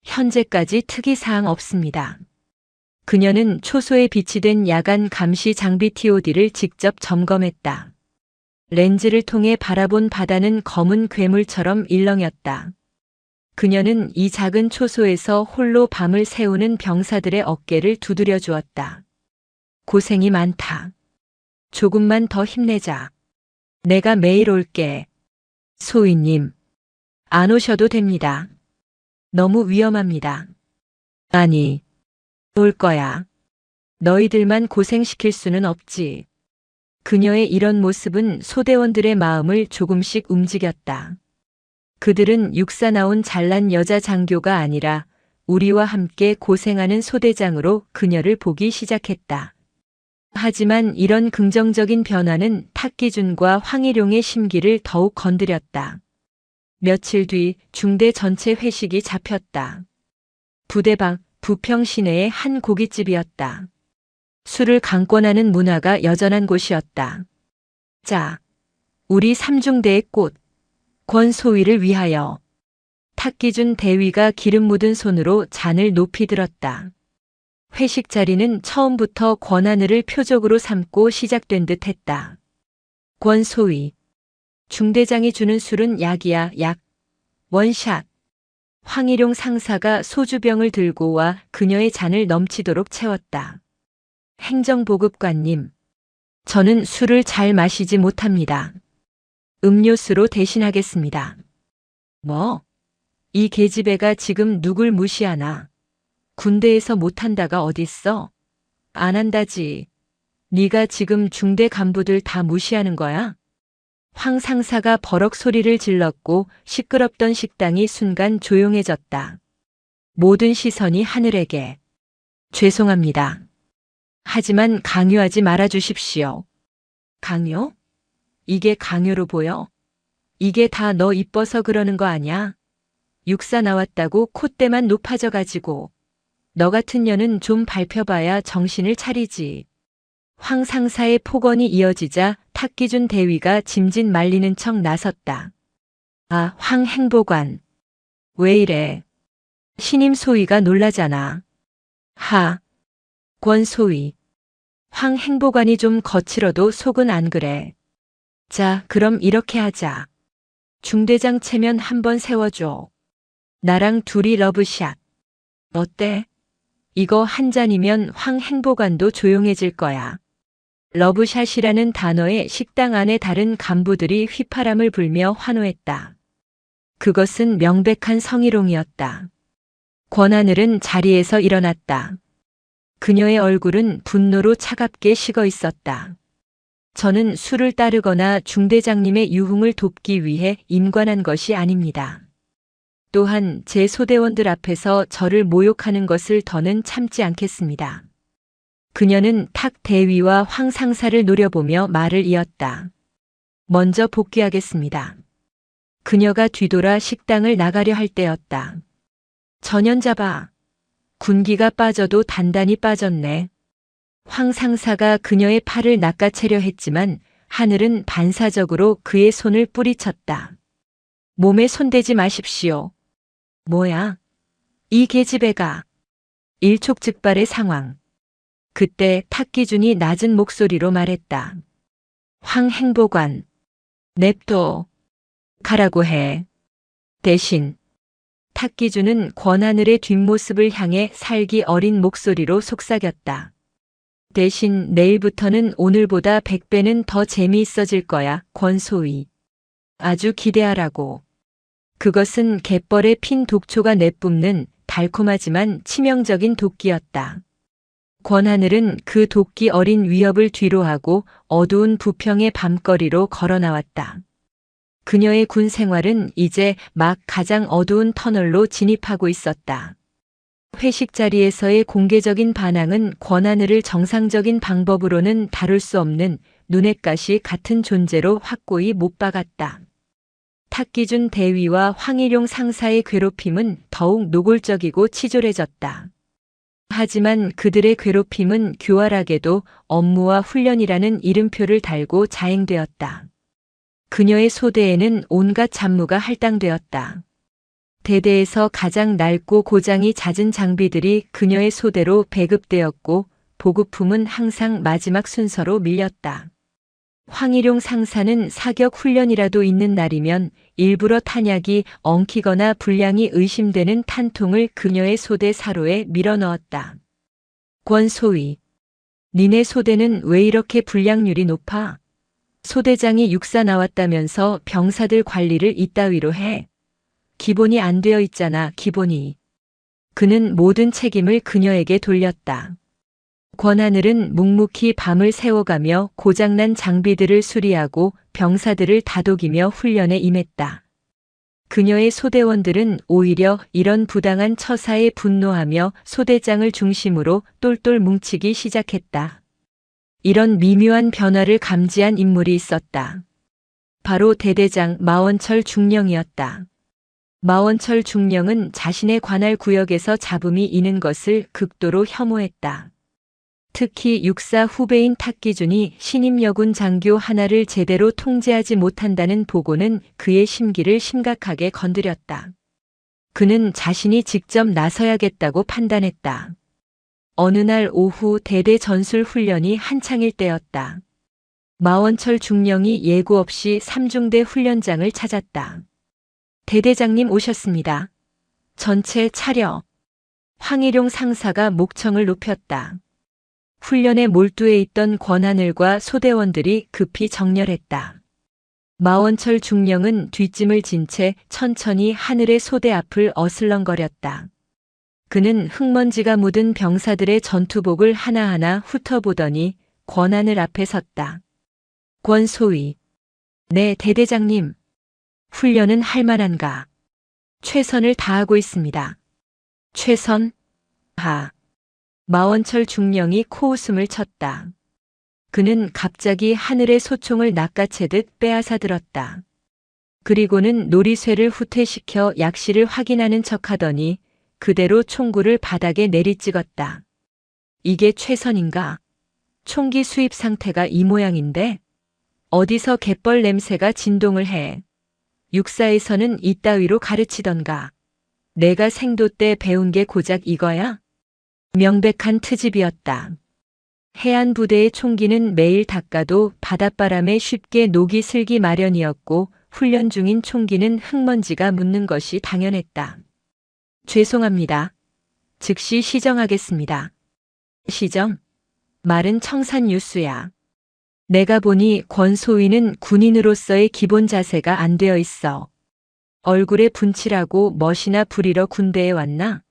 현재까지 특이사항 없습니다. 그녀는 초소에 비치된 야간 감시 장비 TOD를 직접 점검했다. 렌즈를 통해 바라본 바다는 검은 괴물처럼 일렁였다. 그녀는 이 작은 초소에서 홀로 밤을 새우는 병사들의 어깨를 두드려 주었다. 고생이 많다. 조금만 더 힘내자. 내가 매일 올게. 소위님, 안 오셔도 됩니다. 너무 위험합니다. 아니, 올 거야. 너희들만 고생시킬 수는 없지. 그녀의 이런 모습은 소대원들의 마음을 조금씩 움직였다. 그들은 육사 나온 잘난 여자 장교가 아니라 우리와 함께 고생하는 소대장으로 그녀를 보기 시작했다. 하지만 이런 긍정적인 변화는 탁기준과 황일용의 심기를 더욱 건드렸다. 며칠 뒤 중대 전체 회식이 잡혔다. 부대 밖 부평 시내의 한 고깃집이었다. 술을 강권하는 문화가 여전한 곳이었다. 자, 우리 삼중대의 꽃, 권소위를 위하여. 탁기준 대위가 기름 묻은 손으로 잔을 높이 들었다. 회식 자리는 처음부터 권하늘을 표적으로 삼고 시작된 듯 했다. 권소위, 중대장이 주는 술은 약이야, 약. 원샷. 황일용 상사가 소주병을 들고 와 그녀의 잔을 넘치도록 채웠다. 행정보급관님, 저는 술을 잘 마시지 못합니다. 음료수로 대신하겠습니다. 뭐? 이 계집애가 지금 누굴 무시하나? 군대에서 못한다가 어딨어? 안 한다지. 네가 지금 중대 간부들 다 무시하는 거야? 황 상사가 버럭 소리를 질렀고 시끄럽던 식당이 순간 조용해졌다. 모든 시선이 하늘에게. 죄송합니다. 하지만 강요하지 말아 주십시오. 강요? 이게 강요로 보여? 이게 다 너 이뻐서 그러는 거 아냐? 육사 나왔다고 콧대만 높아져 가지고. 너 같은 년은 좀 밟혀봐야 정신을 차리지. 황 상사의 폭언이 이어지자 탁기준 대위가 짐짓 말리는 척 나섰다. 아, 황 행보관. 왜 이래? 신임 소위가 놀라잖아. 하. 권 소위. 황 행보관이 좀 거칠어도 속은 안 그래. 자, 그럼 이렇게 하자. 중대장 체면 한번 세워줘. 나랑 둘이 러브샷. 어때? 이거 한 잔이면 황 행보관도 조용해질 거야. 러브샷이라는 단어에 식당 안에 다른 간부들이 휘파람을 불며 환호했다. 그것은 명백한 성희롱이었다. 권하늘은 자리에서 일어났다. 그녀의 얼굴은 분노로 차갑게 식어 있었다. 저는 술을 따르거나 중대장님의 유흥을 돕기 위해 임관한 것이 아닙니다. 또한 제 소대원들 앞에서 저를 모욕하는 것을 더는 참지 않겠습니다. 그녀는 탁 대위와 황 상사를 노려보며 말을 이었다. 먼저 복귀하겠습니다. 그녀가 뒤돌아 식당을 나가려 할 때였다. 전연잡아. 군기가 빠져도 단단히 빠졌네. 황 상사가 그녀의 팔을 낚아채려 했지만 하늘은 반사적으로 그의 손을 뿌리쳤다. 몸에 손대지 마십시오. 뭐야? 이 계집애가. 일촉즉발의 상황. 그때 탁기준이 낮은 목소리로 말했다. 황 행보관. 냅둬. 가라고 해. 대신. 탁기준은 권하늘의 뒷모습을 향해 살기 어린 목소리로 속삭였다. 대신 내일부터는 오늘보다 100배는 더 재미있어질 거야, 권소위. 아주 기대하라고. 그것은 갯벌에 핀 독초가 내뿜는 달콤하지만 치명적인 도끼였다. 권하늘은 그 도끼 어린 위협을 뒤로하고 어두운 부평의 밤거리로 걸어 나왔다. 그녀의 군 생활은 이제 막 가장 어두운 터널로 진입하고 있었다. 회식 자리에서의 공개적인 반항은 권하늘을 정상적인 방법으로는 다룰 수 없는 눈엣가시 같은 존재로 확고히 못 박았다. 탁기준 대위와 황일용 상사의 괴롭힘은 더욱 노골적이고 치졸해졌다. 하지만 그들의 괴롭힘은 교활하게도 업무와 훈련이라는 이름표를 달고 자행되었다. 그녀의 소대에는 온갖 잡무가 할당되었다. 대대에서 가장 낡고 고장이 잦은 장비들이 그녀의 소대로 배급되었고 보급품은 항상 마지막 순서로 밀렸다. 황일용 상사는 사격 훈련이라도 있는 날이면 일부러 탄약이 엉키거나 불량이 의심되는 탄통을 그녀의 소대 사로에 밀어넣었다. 권소위. 니네 소대는 왜 이렇게 불량률이 높아? 소대장이 육사 나왔다면서 병사들 관리를 이따위로 해. 기본이 안 되어 있잖아, 기본이. 그는 모든 책임을 그녀에게 돌렸다. 권하늘은 묵묵히 밤을 새워가며 고장난 장비들을 수리하고 병사들을 다독이며 훈련에 임했다. 그녀의 소대원들은 오히려 이런 부당한 처사에 분노하며 소대장을 중심으로 똘똘 뭉치기 시작했다. 이런 미묘한 변화를 감지한 인물이 있었다. 바로 대대장 마원철 중령이었다. 마원철 중령은 자신의 관할 구역에서 잡음이 이는 것을 극도로 혐오했다. 특히 육사 후배인 탁기준이 신임 여군 장교 하나를 제대로 통제하지 못한다는 보고는 그의 심기를 심각하게 건드렸다. 그는 자신이 직접 나서야겠다고 판단했다. 어느 날 오후 대대 전술 훈련이 한창일 때였다. 마원철 중령이 예고 없이 삼중대 훈련장을 찾았다. 대대장님 오셨습니다. 전체 차려. 황일용 상사가 목청을 높였다. 훈련에 몰두해 있던 권하늘과 소대원들이 급히 정렬했다. 마원철 중령은 뒷짐을 진 채 천천히 하늘의 소대 앞을 어슬렁거렸다. 그는 흙먼지가 묻은 병사들의 전투복을 하나하나 훑어보더니 권하늘 앞에 섰다. 권소위. 네, 대대장님. 훈련은 할 만한가? 최선을 다하고 있습니다. 최선? 하. 마원철 중령이 코웃음을 쳤다. 그는 갑자기 하늘의 소총을 낚아채듯 빼앗아 들었다. 그리고는 놀이쇠를 후퇴시켜 약실을 확인하는 척하더니 그대로 총구를 바닥에 내리찍었다. 이게 최선인가? 총기 수입 상태가 이 모양인데? 어디서 갯벌 냄새가 진동을 해? 육사에서는 이따위로 가르치던가. 내가 생도 때 배운 게 고작 이거야? 명백한 트집이었다. 해안 부대의 총기는 매일 닦아도 바닷바람에 쉽게 녹이 슬기 마련이었고 훈련 중인 총기는 흙먼지가 묻는 것이 당연했다. 죄송합니다. 즉시 시정하겠습니다. 시정? 말은 청산유수야. 내가 보니 권소위는 군인으로서의 기본 자세가 안 되어 있어. 얼굴에 분칠하고 멋이나 부리러 군대에 왔나?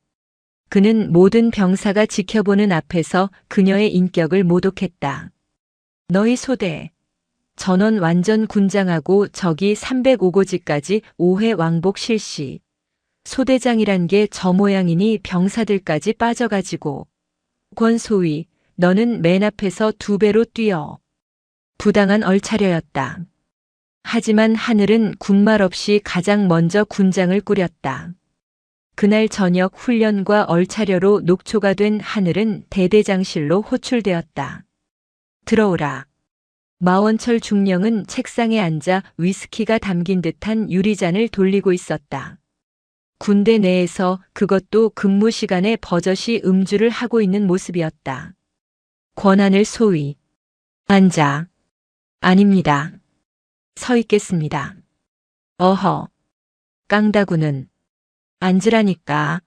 그는 모든 병사가 지켜보는 앞에서 그녀의 인격을 모독했다. 너희 소대. 전원 완전 군장하고 저기 305고지까지 5회 왕복 실시. 소대장이란 게 저 모양이니 병사들까지 빠져가지고. 권소위, 너는 맨 앞에서 2배로 뛰어. 부당한 얼차려였다. 하지만 하늘은 군말 없이 가장 먼저 군장을 꾸렸다. 그날 저녁 훈련과 얼차려로 녹초가 된 하늘은 대대장실로 호출되었다. 들어오라. 마원철 중령은 책상에 앉아 위스키가 담긴 듯한 유리잔을 돌리고 있었다. 군대 내에서 그것도 근무 시간에 버젓이 음주를 하고 있는 모습이었다. 권하늘 소위. 앉아. 아닙니다. 서 있겠습니다. 어허. 깡다구는. 앉으라니까.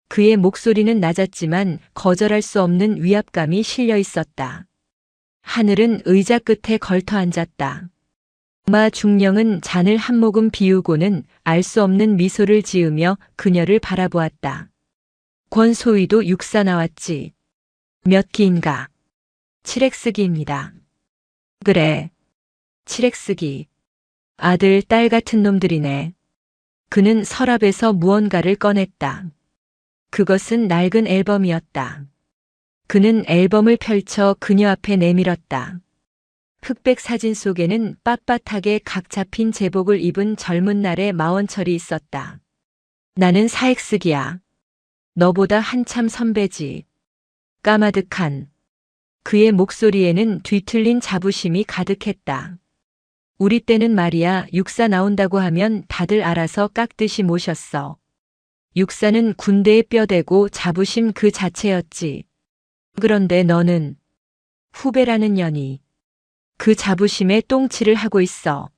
그의 목소리는 낮았지만 거절할 수 없는 위압감이 실려 있었다. 하늘은 의자 끝에 걸터 앉았다. 마 중령은 잔을 한 모금 비우고는 알 수 없는 미소를 지으며 그녀를 바라보았다. 권소위도 육사 나왔지. 몇 기인가? 7X기입니다. 그래. 7X기. 아들, 딸 같은 놈들이네. 그는 서랍에서 무언가를 꺼냈다. 그것은 낡은 앨범이었다. 그는 앨범을 펼쳐 그녀 앞에 내밀었다. 흑백 사진 속에는 빳빳하게 각 잡힌 제복을 입은 젊은 날의 마원철이 있었다. 나는 4X기야. 너보다 한참 선배지. 까마득한. 그의 목소리에는 뒤틀린 자부심이 가득했다. 우리 때는 말이야 육사 나온다고 하면 다들 알아서 깍듯이 모셨어. 육사는 군대의 뼈대고 자부심 그 자체였지. 그런데 너는 후배라는 년이 그 자부심에 똥칠을 하고 있어.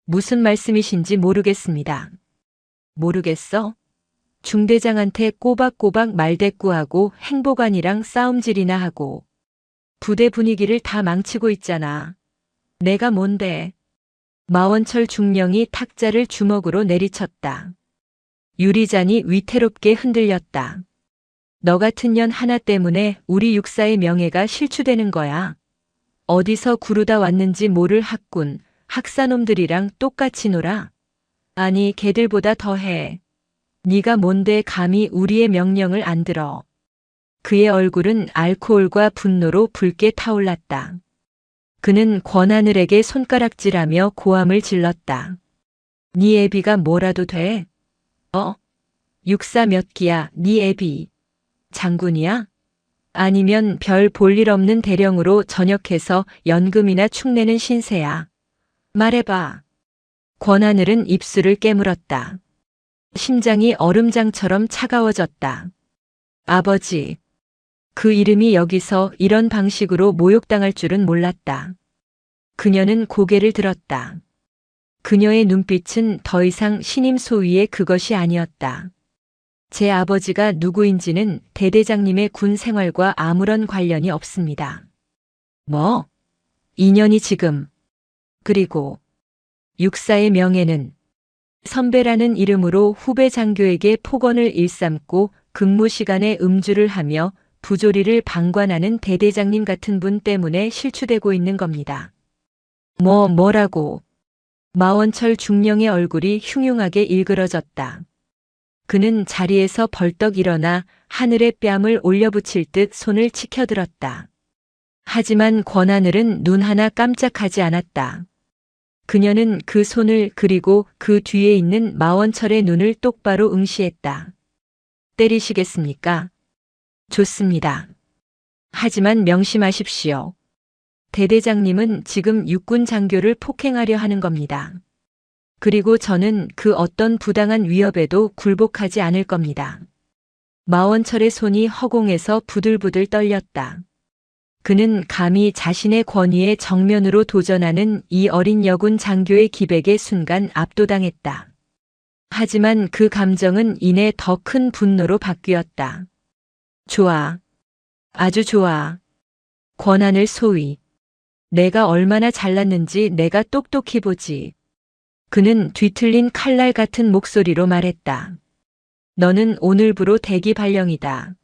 무슨 말씀이신지 모르겠습니다. 모르겠어? 중대장한테 꼬박꼬박 말대꾸하고 행보관이랑 싸움질이나 하고 부대 분위기를 다 망치고 있잖아. 내가 뭔데? 마원철 중령이 탁자를 주먹으로 내리쳤다. 유리잔이 위태롭게 흔들렸다. 너 같은 년 하나 때문에 우리 육사의 명예가 실추되는 거야. 어디서 구르다 왔는지 모를 학군, 학사놈들이랑 똑같이 놀아. 아니 걔들보다 더해. 네가 뭔데 감히 우리의 명령을 안 들어. 그의 얼굴은 알코올과 분노로 붉게 타올랐다. 그는 권하늘에게 손가락질하며 고함을 질렀다. 네 애비가 뭐라도 돼? 육사 몇 기야, 네 애비. 장군이야? 아니면 별 볼 일 없는 대령으로 전역해서 연금이나 축내는 신세야. 말해봐. 권하늘은 입술을 깨물었다. 심장이 얼음장처럼 차가워졌다. 아버지. 그 이름이 여기서 이런 방식으로 모욕당할 줄은 몰랐다. 그녀는 고개를 들었다. 그녀의 눈빛은 더 이상 신임 소위의 그것이 아니었다. 제 아버지가 누구인지는 대대장님의 군 생활과 아무런 관련이 없습니다. 뭐? 인연이 지금. 그리고 육사의 명예는 선배라는 이름으로 후배 장교에게 폭언을 일삼고 근무 시간에 음주를 하며 부조리를 방관하는 대대장님 같은 분 때문에 실추되고 있는 겁니다. 뭐라고? 마원철 중령의 얼굴이 흉흉하게 일그러졌다. 그는 자리에서 벌떡 일어나 하늘에 뺨을 올려붙일 듯 손을 치켜들었다. 하지만 권하늘은 눈 하나 깜짝하지 않았다. 그녀는 그 손을 그리고 그 뒤에 있는 마원철의 눈을 똑바로 응시했다. 때리시겠습니까? 좋습니다. 하지만 명심하십시오. 대대장님은 지금 육군 장교를 폭행하려 하는 겁니다. 그리고 저는 그 어떤 부당한 위협에도 굴복하지 않을 겁니다. 마원철의 손이 허공에서 부들부들 떨렸다. 그는 감히 자신의 권위에 정면으로 도전하는 이 어린 여군 장교의 기백에 순간 압도당했다. 하지만 그 감정은 이내 더 큰 분노로 바뀌었다. 좋아. 아주 좋아. 권한을 소위. 내가 얼마나 잘났는지 내가 똑똑히 보지. 그는 뒤틀린 칼날 같은 목소리로 말했다. 너는 오늘부로 대기 발령이다.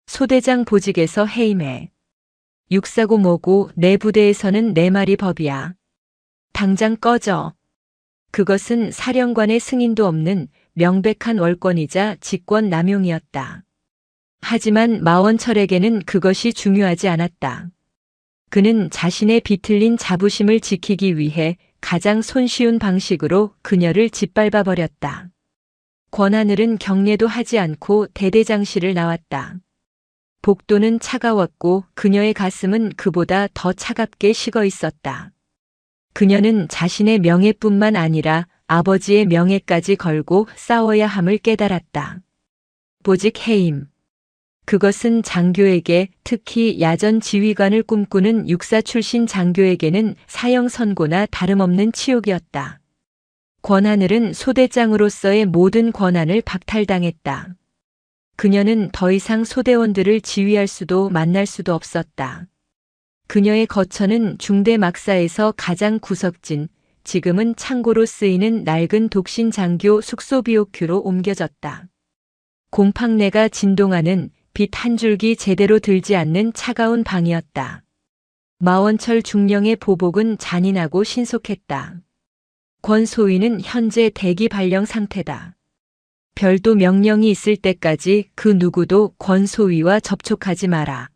소대장 보직에서 해임해. 육사고 뭐고 내 부대에서는 내 말이 법이야. 당장 꺼져. 그것은 사령관의 승인도 없는 명백한 월권이자 직권 남용이었다. 하지만 마원철에게는 그것이 중요하지 않았다. 그는 자신의 비틀린 자부심을 지키기 위해 가장 손쉬운 방식으로 그녀를 짓밟아 버렸다. 권하늘은 경례도 하지 않고 대대장실을 나왔다. 복도는 차가웠고 그녀의 가슴은 그보다 더 차갑게 식어 있었다. 그녀는 자신의 명예뿐만 아니라 아버지의 명예까지 걸고 싸워야 함을 깨달았다. 보직 해임. 그것은 장교에게, 특히 야전 지휘관을 꿈꾸는 육사 출신 장교에게는 사형 선고나 다름없는 치욕이었다. 권하늘은 소대장으로서의 모든 권한을 박탈당했다. 그녀는 더 이상 소대원들을 지휘할 수도 만날 수도 없었다. 그녀의 거처는 중대 막사에서 가장 구석진, 지금은 창고로 쓰이는 낡은 독신 장교 숙소 비옥큐로 옮겨졌다. 곰팡내가 진동하는 빛 한 줄기 제대로 들지 않는 차가운 방이었다. 마원철 중령의 보복은 잔인하고 신속했다. 권 소위는 현재 대기 발령 상태다. 별도 명령이 있을 때까지 그 누구도 권 소위와 접촉하지 마라.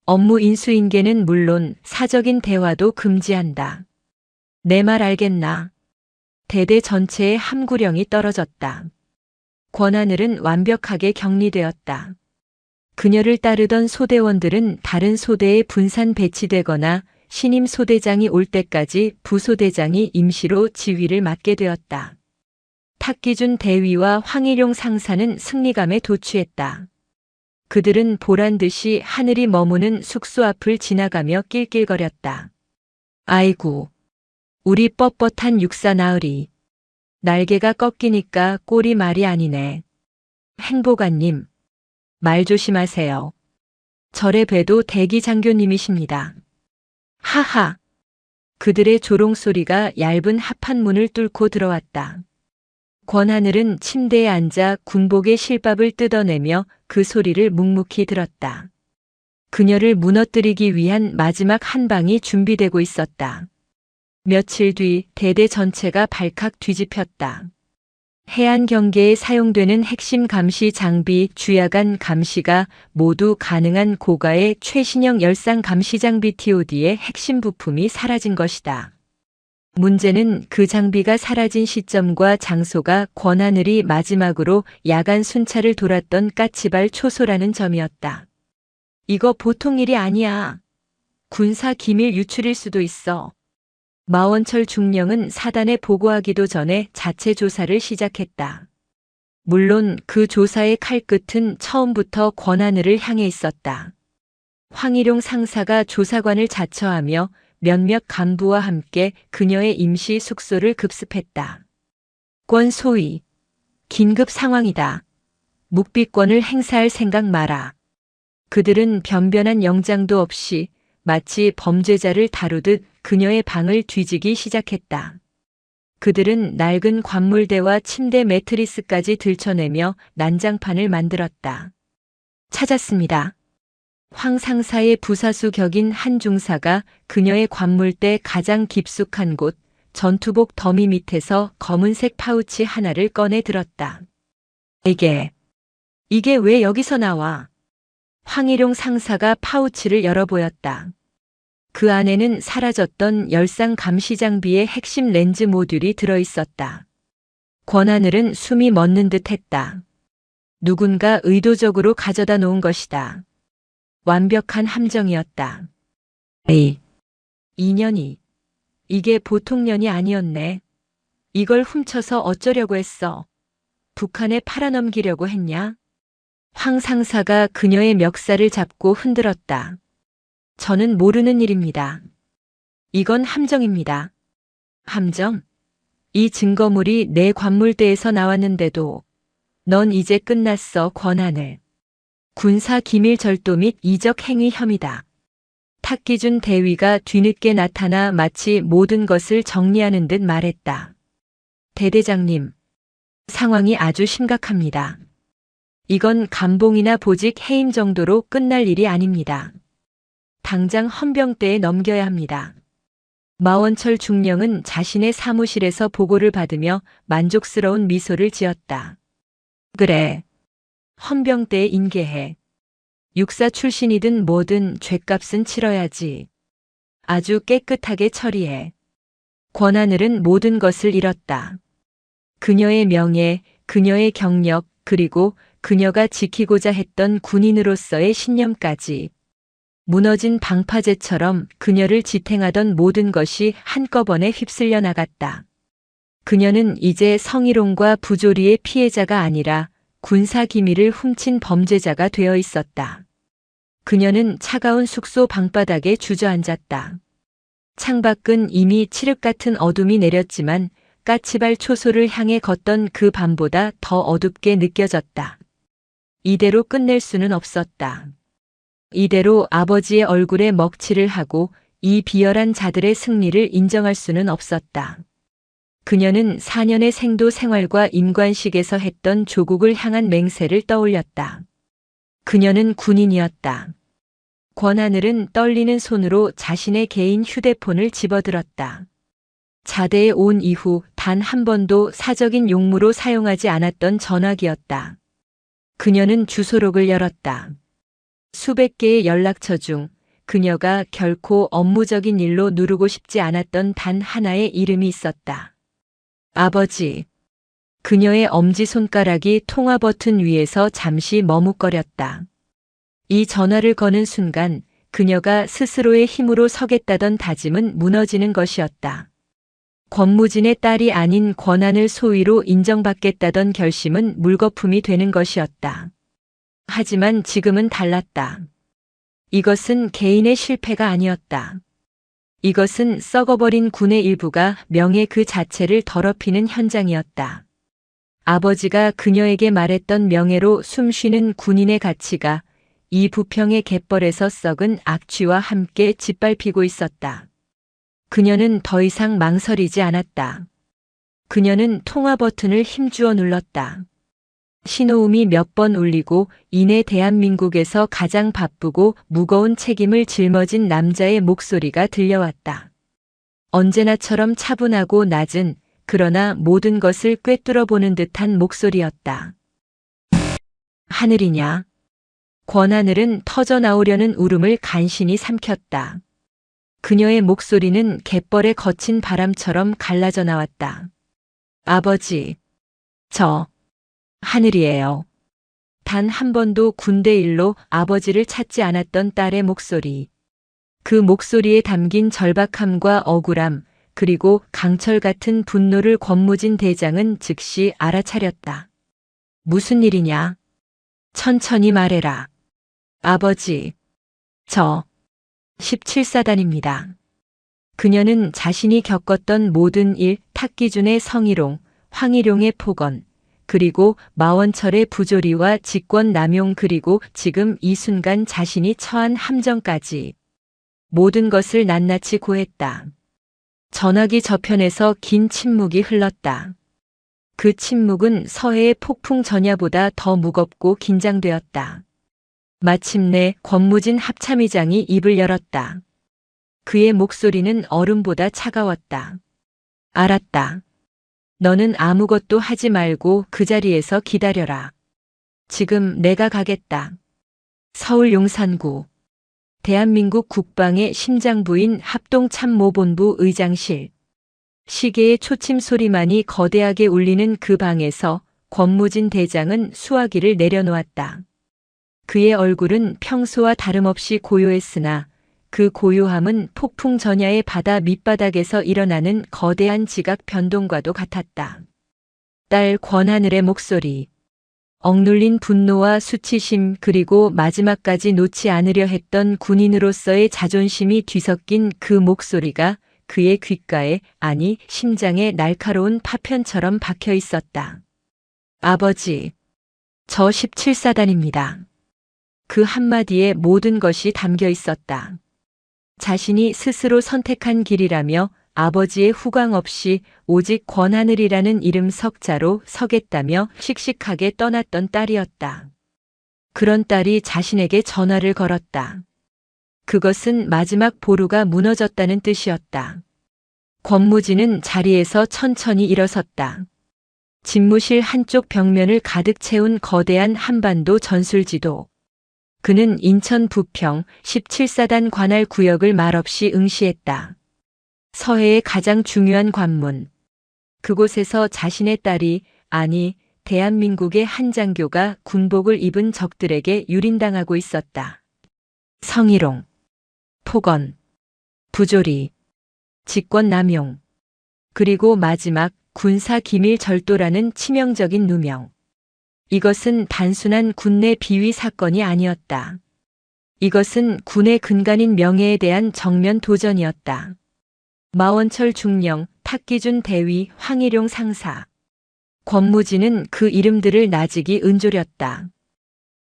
업무 인수인계는 물론 사적인 대화도 금지한다. 내 말 알겠나? 대대 전체에 함구령이 떨어졌다. 권하늘은 완벽하게 격리되었다. 그녀를 따르던 소대원들은 다른 소대에 분산 배치되거나 신임 소대장이 올 때까지 부소대장이 임시로 지휘를 맡게 되었다. 탁기준 대위와 황일용 상사는 승리감에 도취했다. 그들은 보란듯이 하늘이 머무는 숙소 앞을 지나가며 낄낄거렸다. 아이고, 우리 뻣뻣한 육사 나으리. 날개가 꺾이니까 꼴이 말이 아니네. 행보관님, 말 조심하세요. 절에 봬도 대기 장교님이십니다. 하하. 그들의 조롱소리가 얇은 합판문을 뚫고 들어왔다. 권하늘은 침대에 앉아 군복의 실밥을 뜯어내며 그 소리를 묵묵히 들었다. 그녀를 무너뜨리기 위한 마지막 한 방이 준비되고 있었다. 며칠 뒤 대대 전체가 발칵 뒤집혔다. 해안 경계에 사용되는 핵심 감시 장비 주야간 감시가 모두 가능한 고가의 최신형 열상 감시 장비 TOD의 핵심 부품이 사라진 것이다. 문제는 그 장비가 사라진 시점과 장소가 권하늘이 마지막으로 야간 순찰을 돌았던 까치발 초소라는 점이었다. 이거 보통 일이 아니야. 군사 기밀 유출일 수도 있어. 마원철 중령은 사단에 보고하기도 전에 자체 조사를 시작했다. 물론 그 조사의 칼끝은 처음부터 권하늘을 향해 있었다. 황일용 상사가 조사관을 자처하며 몇몇 간부와 함께 그녀의 임시 숙소를 급습했다. 권 소위, 긴급 상황이다. 묵비권을 행사할 생각 마라. 그들은 변변한 영장도 없이 마치 범죄자를 다루듯 그녀의 방을 뒤지기 시작했다. 그들은 낡은 관물대와 침대 매트리스까지 들춰내며 난장판을 만들었다. 찾았습니다. 황 상사의 부사수 격인 한 중사가 그녀의 관물대 가장 깊숙한 곳 전투복 더미 밑에서 검은색 파우치 하나를 꺼내 들었다. 이게 왜 여기서 나와? 황희룡 상사가 파우치를 열어 보였다. 그 안에는 사라졌던 열상 감시 장비의 핵심 렌즈 모듈이 들어 있었다. 권하늘은 숨이 멎는 듯 했다. 누군가 의도적으로 가져다 놓은 것이다. 완벽한 함정이었다. 인연이. 이게 보통 년이 아니었네. 이걸 훔쳐서 어쩌려고 했어? 북한에 팔아넘기려고 했냐? 황 상사가 그녀의 멱살을 잡고 흔들었다. 저는 모르는 일입니다. 이건 함정입니다. 함정? 이 증거물이 내 관물대에서 나왔는데도 넌 이제 끝났어, 권하늘. 군사 기밀 절도 및 이적 행위 혐의다. 탁기준 대위가 뒤늦게 나타나 마치 모든 것을 정리하는 듯 말했다. 대대장님, 상황이 아주 심각합니다. 이건 감봉이나 보직 해임 정도로 끝날 일이 아닙니다. 당장 헌병대에 넘겨야 합니다. 마원철 중령은 자신의 사무실에서 보고를 받으며 만족스러운 미소를 지었다. 그래. 헌병대에 인계해. 육사 출신이든 뭐든 죗값은 치러야지. 아주 깨끗하게 처리해. 권하늘은 모든 것을 잃었다. 그녀의 명예, 그녀의 경력, 그리고 그녀가 지키고자 했던 군인으로서의 신념까지. 무너진 방파제처럼 그녀를 지탱하던 모든 것이 한꺼번에 휩쓸려 나갔다. 그녀는 이제 성희롱과 부조리의 피해자가 아니라 군사기밀을 훔친 범죄자가 되어 있었다. 그녀는 차가운 숙소 방바닥에 주저앉았다. 창밖은 이미 칠흑 같은 어둠이 내렸지만 까치발 초소를 향해 걷던 그 밤보다 더 어둡게 느껴졌다. 이대로 끝낼 수는 없었다. 이대로 아버지의 얼굴에 먹칠을 하고 이 비열한 자들의 승리를 인정할 수는 없었다. 그녀는 4년의 생도 생활과 임관식에서 했던 조국을 향한 맹세를 떠올렸다. 그녀는 군인이었다. 권하늘은 떨리는 손으로 자신의 개인 휴대폰을 집어들었다. 자대에 온 이후 단 한 번도 사적인 용무로 사용하지 않았던 전화기였다. 그녀는 주소록을 열었다. 수백 개의 연락처 중 그녀가 결코 업무적인 일로 누르고 싶지 않았던 단 하나의 이름이 있었다. 아버지. 그녀의 엄지손가락이 통화 버튼 위에서 잠시 머뭇거렸다. 이 전화를 거는 순간 그녀가 스스로의 힘으로 서겠다던 다짐은 무너지는 것이었다. 권무진의 딸이 아닌 권하늘 소위로 인정받겠다던 결심은 물거품이 되는 것이었다. 하지만 지금은 달랐다. 이것은 개인의 실패가 아니었다. 이것은 썩어버린 군의 일부가 명예 그 자체를 더럽히는 현장이었다. 아버지가 그녀에게 말했던 명예로 숨쉬는 군인의 가치가 이 부평의 갯벌에서 썩은 악취와 함께 짓밟히고 있었다. 그녀는 더 이상 망설이지 않았다. 그녀는 통화 버튼을 힘주어 눌렀다. 신호음이 몇 번 울리고 이내 대한민국에서 가장 바쁘고 무거운 책임을 짊어진 남자의 목소리가 들려왔다. 언제나처럼 차분하고 낮은, 그러나 모든 것을 꿰뚫어 보는 듯한 목소리였다. 하늘이냐? 권하늘은 터져나오려는 울음을 간신히 삼켰다. 그녀의 목소리는 갯벌의 거친 바람처럼 갈라져 나왔다. 아버지, 저 하늘이에요. 단 한 번도 군대 일로 아버지를 찾지 않았던 딸의 목소리. 그 목소리에 담긴 절박함과 억울함, 그리고 강철 같은 분노를 권무진 대장은 즉시 알아차렸다. 무슨 일이냐? 천천히 말해라. 아버지, 저 17사단입니다. 그녀는 자신이 겪었던 모든 일, 탁기준의 성희롱, 황희룡의 폭언, 그리고 마원철의 부조리와 직권 남용, 그리고 지금 이 순간 자신이 처한 함정까지 모든 것을 낱낱이 고했다. 전화기 저편에서 긴 침묵이 흘렀다. 그 침묵은 서해의 폭풍 전야보다 더 무겁고 긴장되었다. 마침내 권무진 합참의장이 입을 열었다. 그의 목소리는 얼음보다 차가웠다. 알았다. 너는 아무것도 하지 말고 그 자리에서 기다려라. 지금 내가 가겠다. 서울 용산구. 대한민국 국방의 심장부인 합동참모본부 의장실. 시계의 초침 소리만이 거대하게 울리는 그 방에서 권무진 대장은 수화기를 내려놓았다. 그의 얼굴은 평소와 다름없이 고요했으나 그 고요함은 폭풍 전야의 바다 밑바닥에서 일어나는 거대한 지각 변동과도 같았다. 딸 권하늘의 목소리. 억눌린 분노와 수치심 그리고 마지막까지 놓지 않으려 했던 군인으로서의 자존심이 뒤섞인 그 목소리가 그의 귓가에, 아니 심장에 날카로운 파편처럼 박혀 있었다. 아버지, 저 17사단입니다. 그 한마디에 모든 것이 담겨 있었다. 자신이 스스로 선택한 길이라며 아버지의 후광 없이 오직 권하늘이라는 이름 석자로 서겠다며 씩씩하게 떠났던 딸이었다. 그런 딸이 자신에게 전화를 걸었다. 그것은 마지막 보루가 무너졌다는 뜻이었다. 권무진은 자리에서 천천히 일어섰다. 집무실 한쪽 벽면을 가득 채운 거대한 한반도 전술지도. 그는 인천 부평 17사단 관할 구역을 말없이 응시했다. 서해의 가장 중요한 관문. 그곳에서 자신의 딸이, 아니 대한민국의 한 장교가 군복을 입은 적들에게 유린당하고 있었다. 성희롱, 폭언, 부조리, 직권남용, 그리고 마지막 군사기밀 절도라는 치명적인 누명. 이것은 단순한 군내 비위 사건이 아니었다. 이것은 군의 근간인 명예에 대한 정면 도전이었다. 마원철 중령, 탁기준 대위, 황일용 상사. 권무진은 그 이름들을 나직이 은조렸다.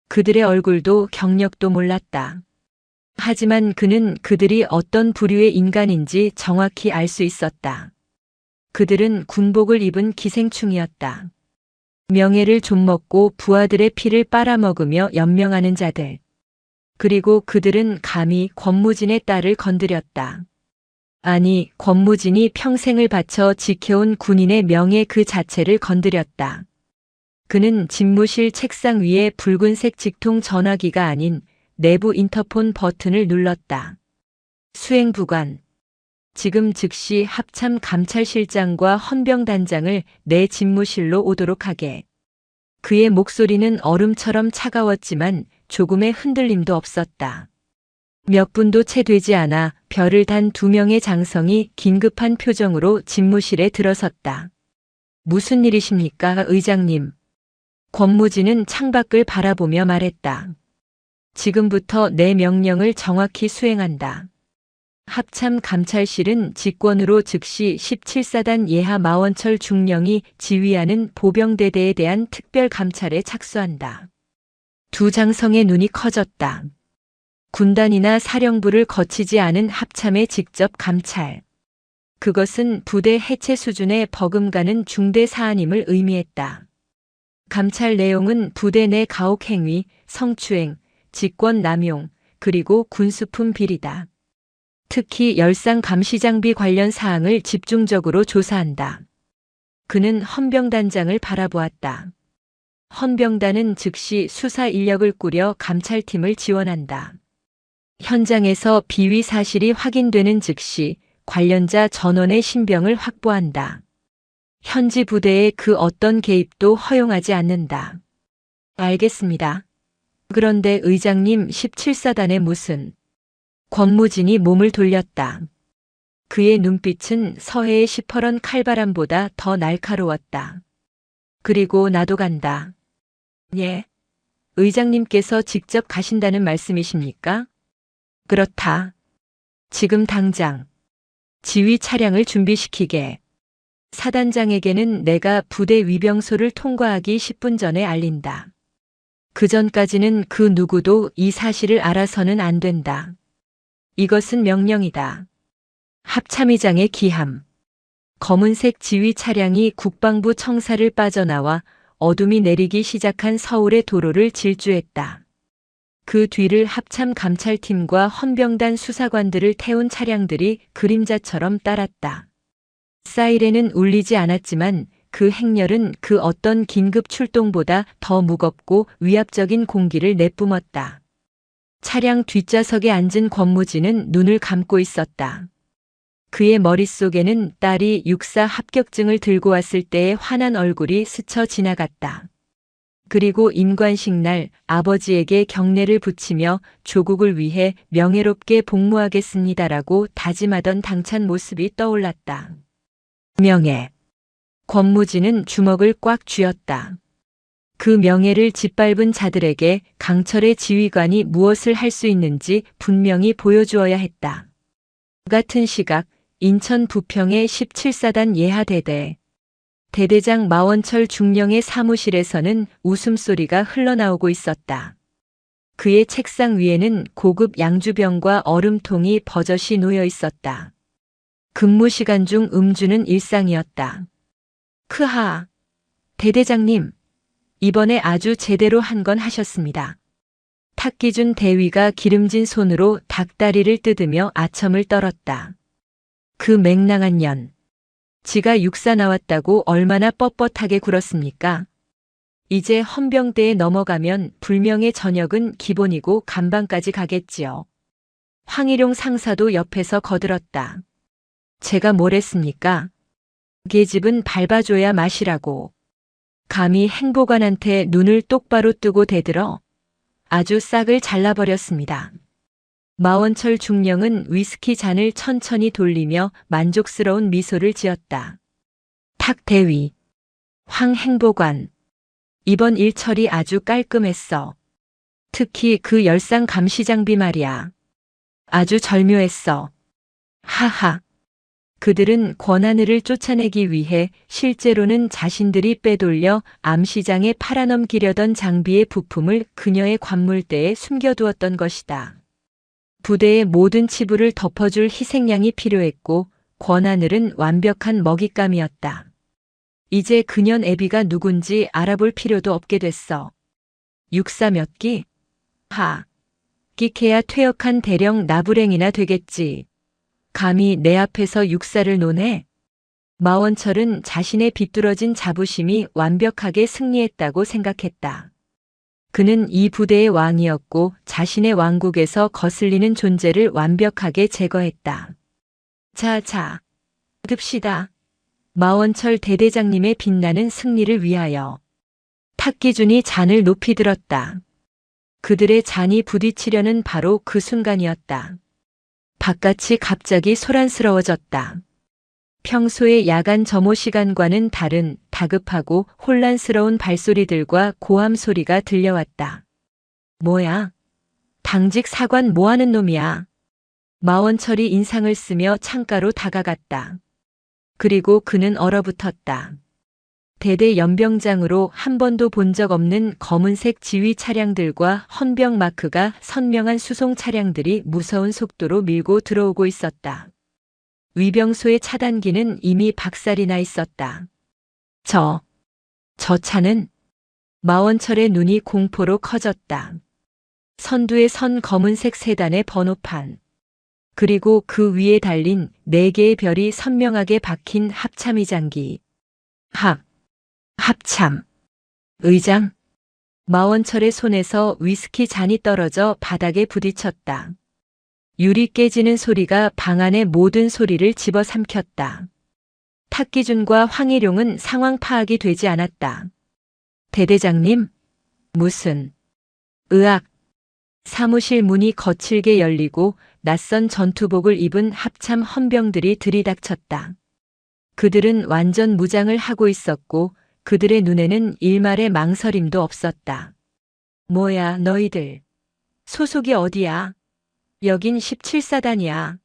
그들의 얼굴도 경력도 몰랐다. 하지만 그는 그들이 어떤 부류의 인간인지 정확히 알 수 있었다. 그들은 군복을 입은 기생충이었다. 명예를 좀먹고 부하들의 피를 빨아먹으며 연명하는 자들. 그리고 그들은 감히 권무진의 딸을 건드렸다. 아니, 권무진이 평생을 바쳐 지켜온 군인의 명예 그 자체를 건드렸다. 그는 집무실 책상 위에 붉은색 직통 전화기가 아닌 내부 인터폰 버튼을 눌렀다. 수행부관. 지금 즉시 합참 감찰실장과 헌병단장을 내 집무실로 오도록 하게. 그의 목소리는 얼음처럼 차가웠지만 조금의 흔들림도 없었다. 몇 분도 채 되지 않아 별을 단 2명의 장성이 긴급한 표정으로 집무실에 들어섰다. 무슨 일이십니까, 의장님? 권무진은 창밖을 바라보며 말했다. 지금부터 내 명령을 정확히 수행한다. 합참 감찰실은 직권으로 즉시 17사단 예하 마원철 중령이 지휘하는 보병대대에 대한 특별 감찰에 착수한다. 두 장성의 눈이 커졌다. 군단이나 사령부를 거치지 않은 합참의 직접 감찰. 그것은 부대 해체 수준에 버금가는 중대 사안임을 의미했다. 감찰 내용은 부대 내 가혹행위, 성추행, 직권 남용, 그리고 군수품 비리다. 특히 열상 감시장비 관련 사항을 집중적으로 조사한다. 그는 헌병단장을 바라보았다. 헌병단은 즉시 수사 인력을 꾸려 감찰팀을 지원한다. 현장에서 비위 사실이 확인되는 즉시 관련자 전원의 신병을 확보한다. 현지 부대의 그 어떤 개입도 허용하지 않는다. 알겠습니다. 그런데 의장님 17사단에 무슨... 권무진이 몸을 돌렸다. 그의 눈빛은 서해의 시퍼런 칼바람보다 더 날카로웠다. 그리고 나도 간다. 예? 의장님께서 직접 가신다는 말씀이십니까? 그렇다. 지금 당장 지휘 차량을 준비시키게. 사단장에게는 내가 부대 위병소를 통과하기 10분 전에 알린다. 그 전까지는 그 누구도 이 사실을 알아서는 안 된다. 이것은 명령이다. 합참의장의 기함. 검은색 지휘 차량이 국방부 청사를 빠져나와 어둠이 내리기 시작한 서울의 도로를 질주했다. 그 뒤를 합참 감찰팀과 헌병단 수사관들을 태운 차량들이 그림자처럼 따랐다. 사이렌은 울리지 않았지만 그 행렬은 그 어떤 긴급 출동보다 더 무겁고 위압적인 공기를 내뿜었다. 차량 뒷좌석에 앉은 권무진은 눈을 감고 있었다. 그의 머릿속에는 딸이 육사 합격증을 들고 왔을 때의 환한 얼굴이 스쳐 지나갔다. 그리고 임관식 날 아버지에게 경례를 붙이며 조국을 위해 명예롭게 복무하겠습니다라고 다짐하던 당찬 모습이 떠올랐다. 명예. 권무진은 주먹을 꽉 쥐었다. 그 명예를 짓밟은 자들에게 강철의 지휘관이 무엇을 할 수 있는지 분명히 보여주어야 했다. 같은 시각 인천 부평의 17사단 예하대대. 대대장 마원철 중령의 사무실에서는 웃음소리가 흘러나오고 있었다. 그의 책상 위에는 고급 양주병과 얼음통이 버젓이 놓여 있었다. 근무 시간 중 음주는 일상이었다. 크하. 대대장님, 이번에 아주 제대로 한 건 하셨습니다. 탁기준 대위가 기름진 손으로 닭다리를 뜯으며 아첨을 떨었다. 그 맹랑한 년. 지가 육사 나왔다고 얼마나 뻣뻣하게 굴었습니까? 이제 헌병대에 넘어가면 불명의 전역은 기본이고 간방까지 가겠지요. 황일용 상사도 옆에서 거들었다. 제가 뭘 했습니까? 계집은 밟아줘야 마시라고. 감히 행보관한테 눈을 똑바로 뜨고 대들어 아주 싹을 잘라버렸습니다. 마원철 중령은 위스키 잔을 천천히 돌리며 만족스러운 미소를 지었다. 탁 대위. 황 행보관. 이번 일 처리 아주 깔끔했어. 특히 그 열상 감시장비 말이야. 아주 절묘했어. 하하. 그들은 권하늘을 쫓아내기 위해 실제로는 자신들이 빼돌려 암시장에 팔아넘기려던 장비의 부품을 그녀의 관물대에 숨겨두었던 것이다. 부대의 모든 치부를 덮어줄 희생양이 필요했고 권하늘은 완벽한 먹잇감이었다. 이제 그년 애비가 누군지 알아볼 필요도 없게 됐어. 육사 몇 기? 하. 끼케야 퇴역한 대령 나부랭이나 되겠지. 감히 내 앞에서 육사를 논해? 마원철은 자신의 비뚤어진 자부심이 완벽하게 승리했다고 생각했다. 그는 이 부대의 왕이었고 자신의 왕국에서 거슬리는 존재를 완벽하게 제거했다. 자, 듭시다. 마원철 대대장님의 빛나는 승리를 위하여. 탁기준이 잔을 높이 들었다. 그들의 잔이 부딪히려는 바로 그 순간이었다. 바깥이 갑자기 소란스러워졌다. 평소의 야간 점호 시간과는 다른 다급하고 혼란스러운 발소리들과 고함 소리가 들려왔다. 뭐야? 당직 사관 뭐하는 놈이야? 마원철이 인상을 쓰며 창가로 다가갔다. 그리고 그는 얼어붙었다. 대대 연병장으로 한 번도 본 적 없는 검은색 지휘 차량들과 헌병 마크가 선명한 수송 차량들이 무서운 속도로 밀고 들어오고 있었다. 위병소의 차단기는 이미 박살이 나 있었다. 저 차는? 마원철의 눈이 공포로 커졌다. 선두에 선 검은색 세단의 번호판. 그리고 그 위에 달린 4개의 별이 선명하게 박힌 합참의 장기. 합참. 의장. 마원철의 손에서 위스키 잔이 떨어져 바닥에 부딪혔다. 유리 깨지는 소리가 방 안의 모든 소리를 집어삼켰다. 탁기준과 황일용은 상황 파악이 되지 않았다. 대대장님? 무슨? 으악. 사무실 문이 거칠게 열리고 낯선 전투복을 입은 합참 헌병들이 들이닥쳤다. 그들은 완전 무장을 하고 있었고 그들의 눈에는 일말의 망설임도 없었다. 뭐야 너희들. 소속이 어디야? 여긴 17사단이야.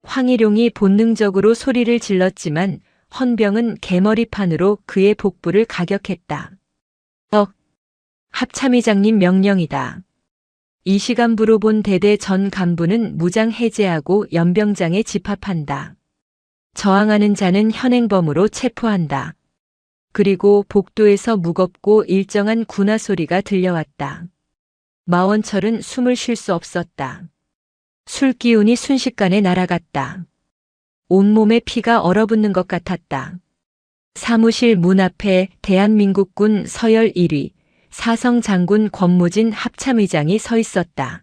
황일용이 본능적으로 소리를 질렀지만 헌병은 개머리판으로 그의 복부를 가격했다. 합참의장님 명령이다. 이 시간부로 본 대대 전 간부는 무장 해제하고 연병장에 집합한다. 저항하는 자는 현행범으로 체포한다. 그리고 복도에서 무겁고 일정한 군화 소리가 들려왔다. 마원철은 숨을 쉴 수 없었다. 술 기운이 순식간에 날아갔다. 온몸에 피가 얼어붙는 것 같았다. 사무실 문 앞에 대한민국군 서열 1위 사성 장군 권무진 합참의장이 서 있었다.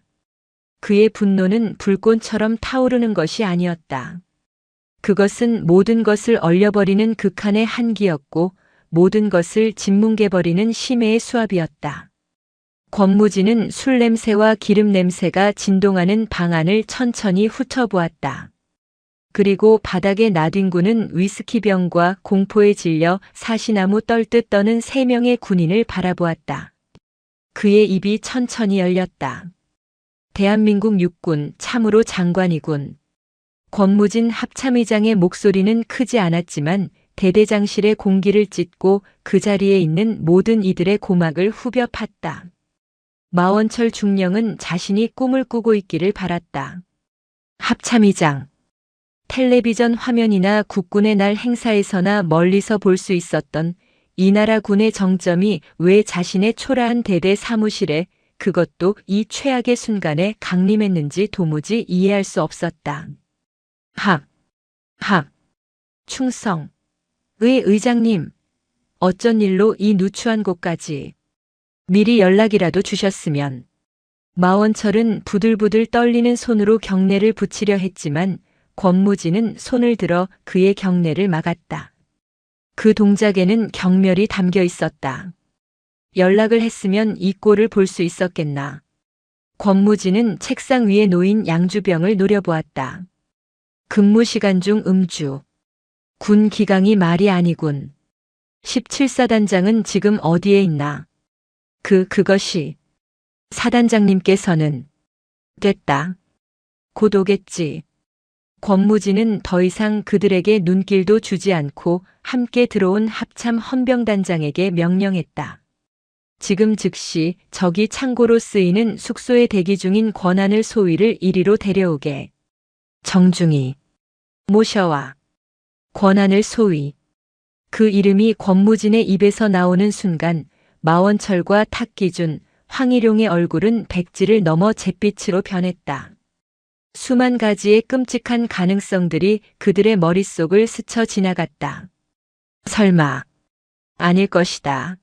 그의 분노는 불꽃처럼 타오르는 것이 아니었다. 그것은 모든 것을 얼려버리는 극한의 한기였고 모든 것을 짓뭉개버리는 심해의 수압이었다. 권무진은 술 냄새와 기름 냄새가 진동하는 방 안을 천천히 훑어보았다. 그리고 바닥에 나뒹구는 위스키병과 공포에 질려 사시나무 떨듯 떠는 3명의 군인을 바라보았다. 그의 입이 천천히 열렸다. 대한민국 육군 참으로 장관이군. 권무진 합참의장의 목소리는 크지 않았지만 대대장실의 공기를 찢고 그 자리에 있는 모든 이들의 고막을 후벼 팠다. 마원철 중령은 자신이 꿈을 꾸고 있기를 바랐다. 합참의장. 텔레비전 화면이나 국군의 날 행사에서나 멀리서 볼 수 있었던 이 나라 군의 정점이 왜 자신의 초라한 대대 사무실에, 그것도 이 최악의 순간에 강림했는지 도무지 이해할 수 없었다. 충성. 의장님. 어쩐 일로 이 누추한 곳까지. 미리 연락이라도 주셨으면. 마원철은 부들부들 떨리는 손으로 경례를 붙이려 했지만 권무진은 손을 들어 그의 경례를 막았다. 그 동작에는 경멸이 담겨 있었다. 연락을 했으면 이 꼴을 볼 수 있었겠나. 권무진은 책상 위에 놓인 양주병을 노려보았다. 근무 시간 중 음주. 군 기강이 말이 아니군. 17사단장은 지금 어디에 있나? 그것이. 사단장님께서는. 됐다. 곧 오겠지. 권무진은 더 이상 그들에게 눈길도 주지 않고 함께 들어온 합참 헌병단장에게 명령했다. 지금 즉시 저기 창고로 쓰이는 숙소에 대기 중인 권하늘 소위를 이리로 데려오게. 정중히. 모셔와. 권하늘 소위. 그 이름이 권무진의 입에서 나오는 순간 마원철과 탁기준, 황일용의 얼굴은 백지를 넘어 잿빛으로 변했다. 수만 가지의 끔찍한 가능성들이 그들의 머릿속을 스쳐 지나갔다. 설마. 아닐 것이다.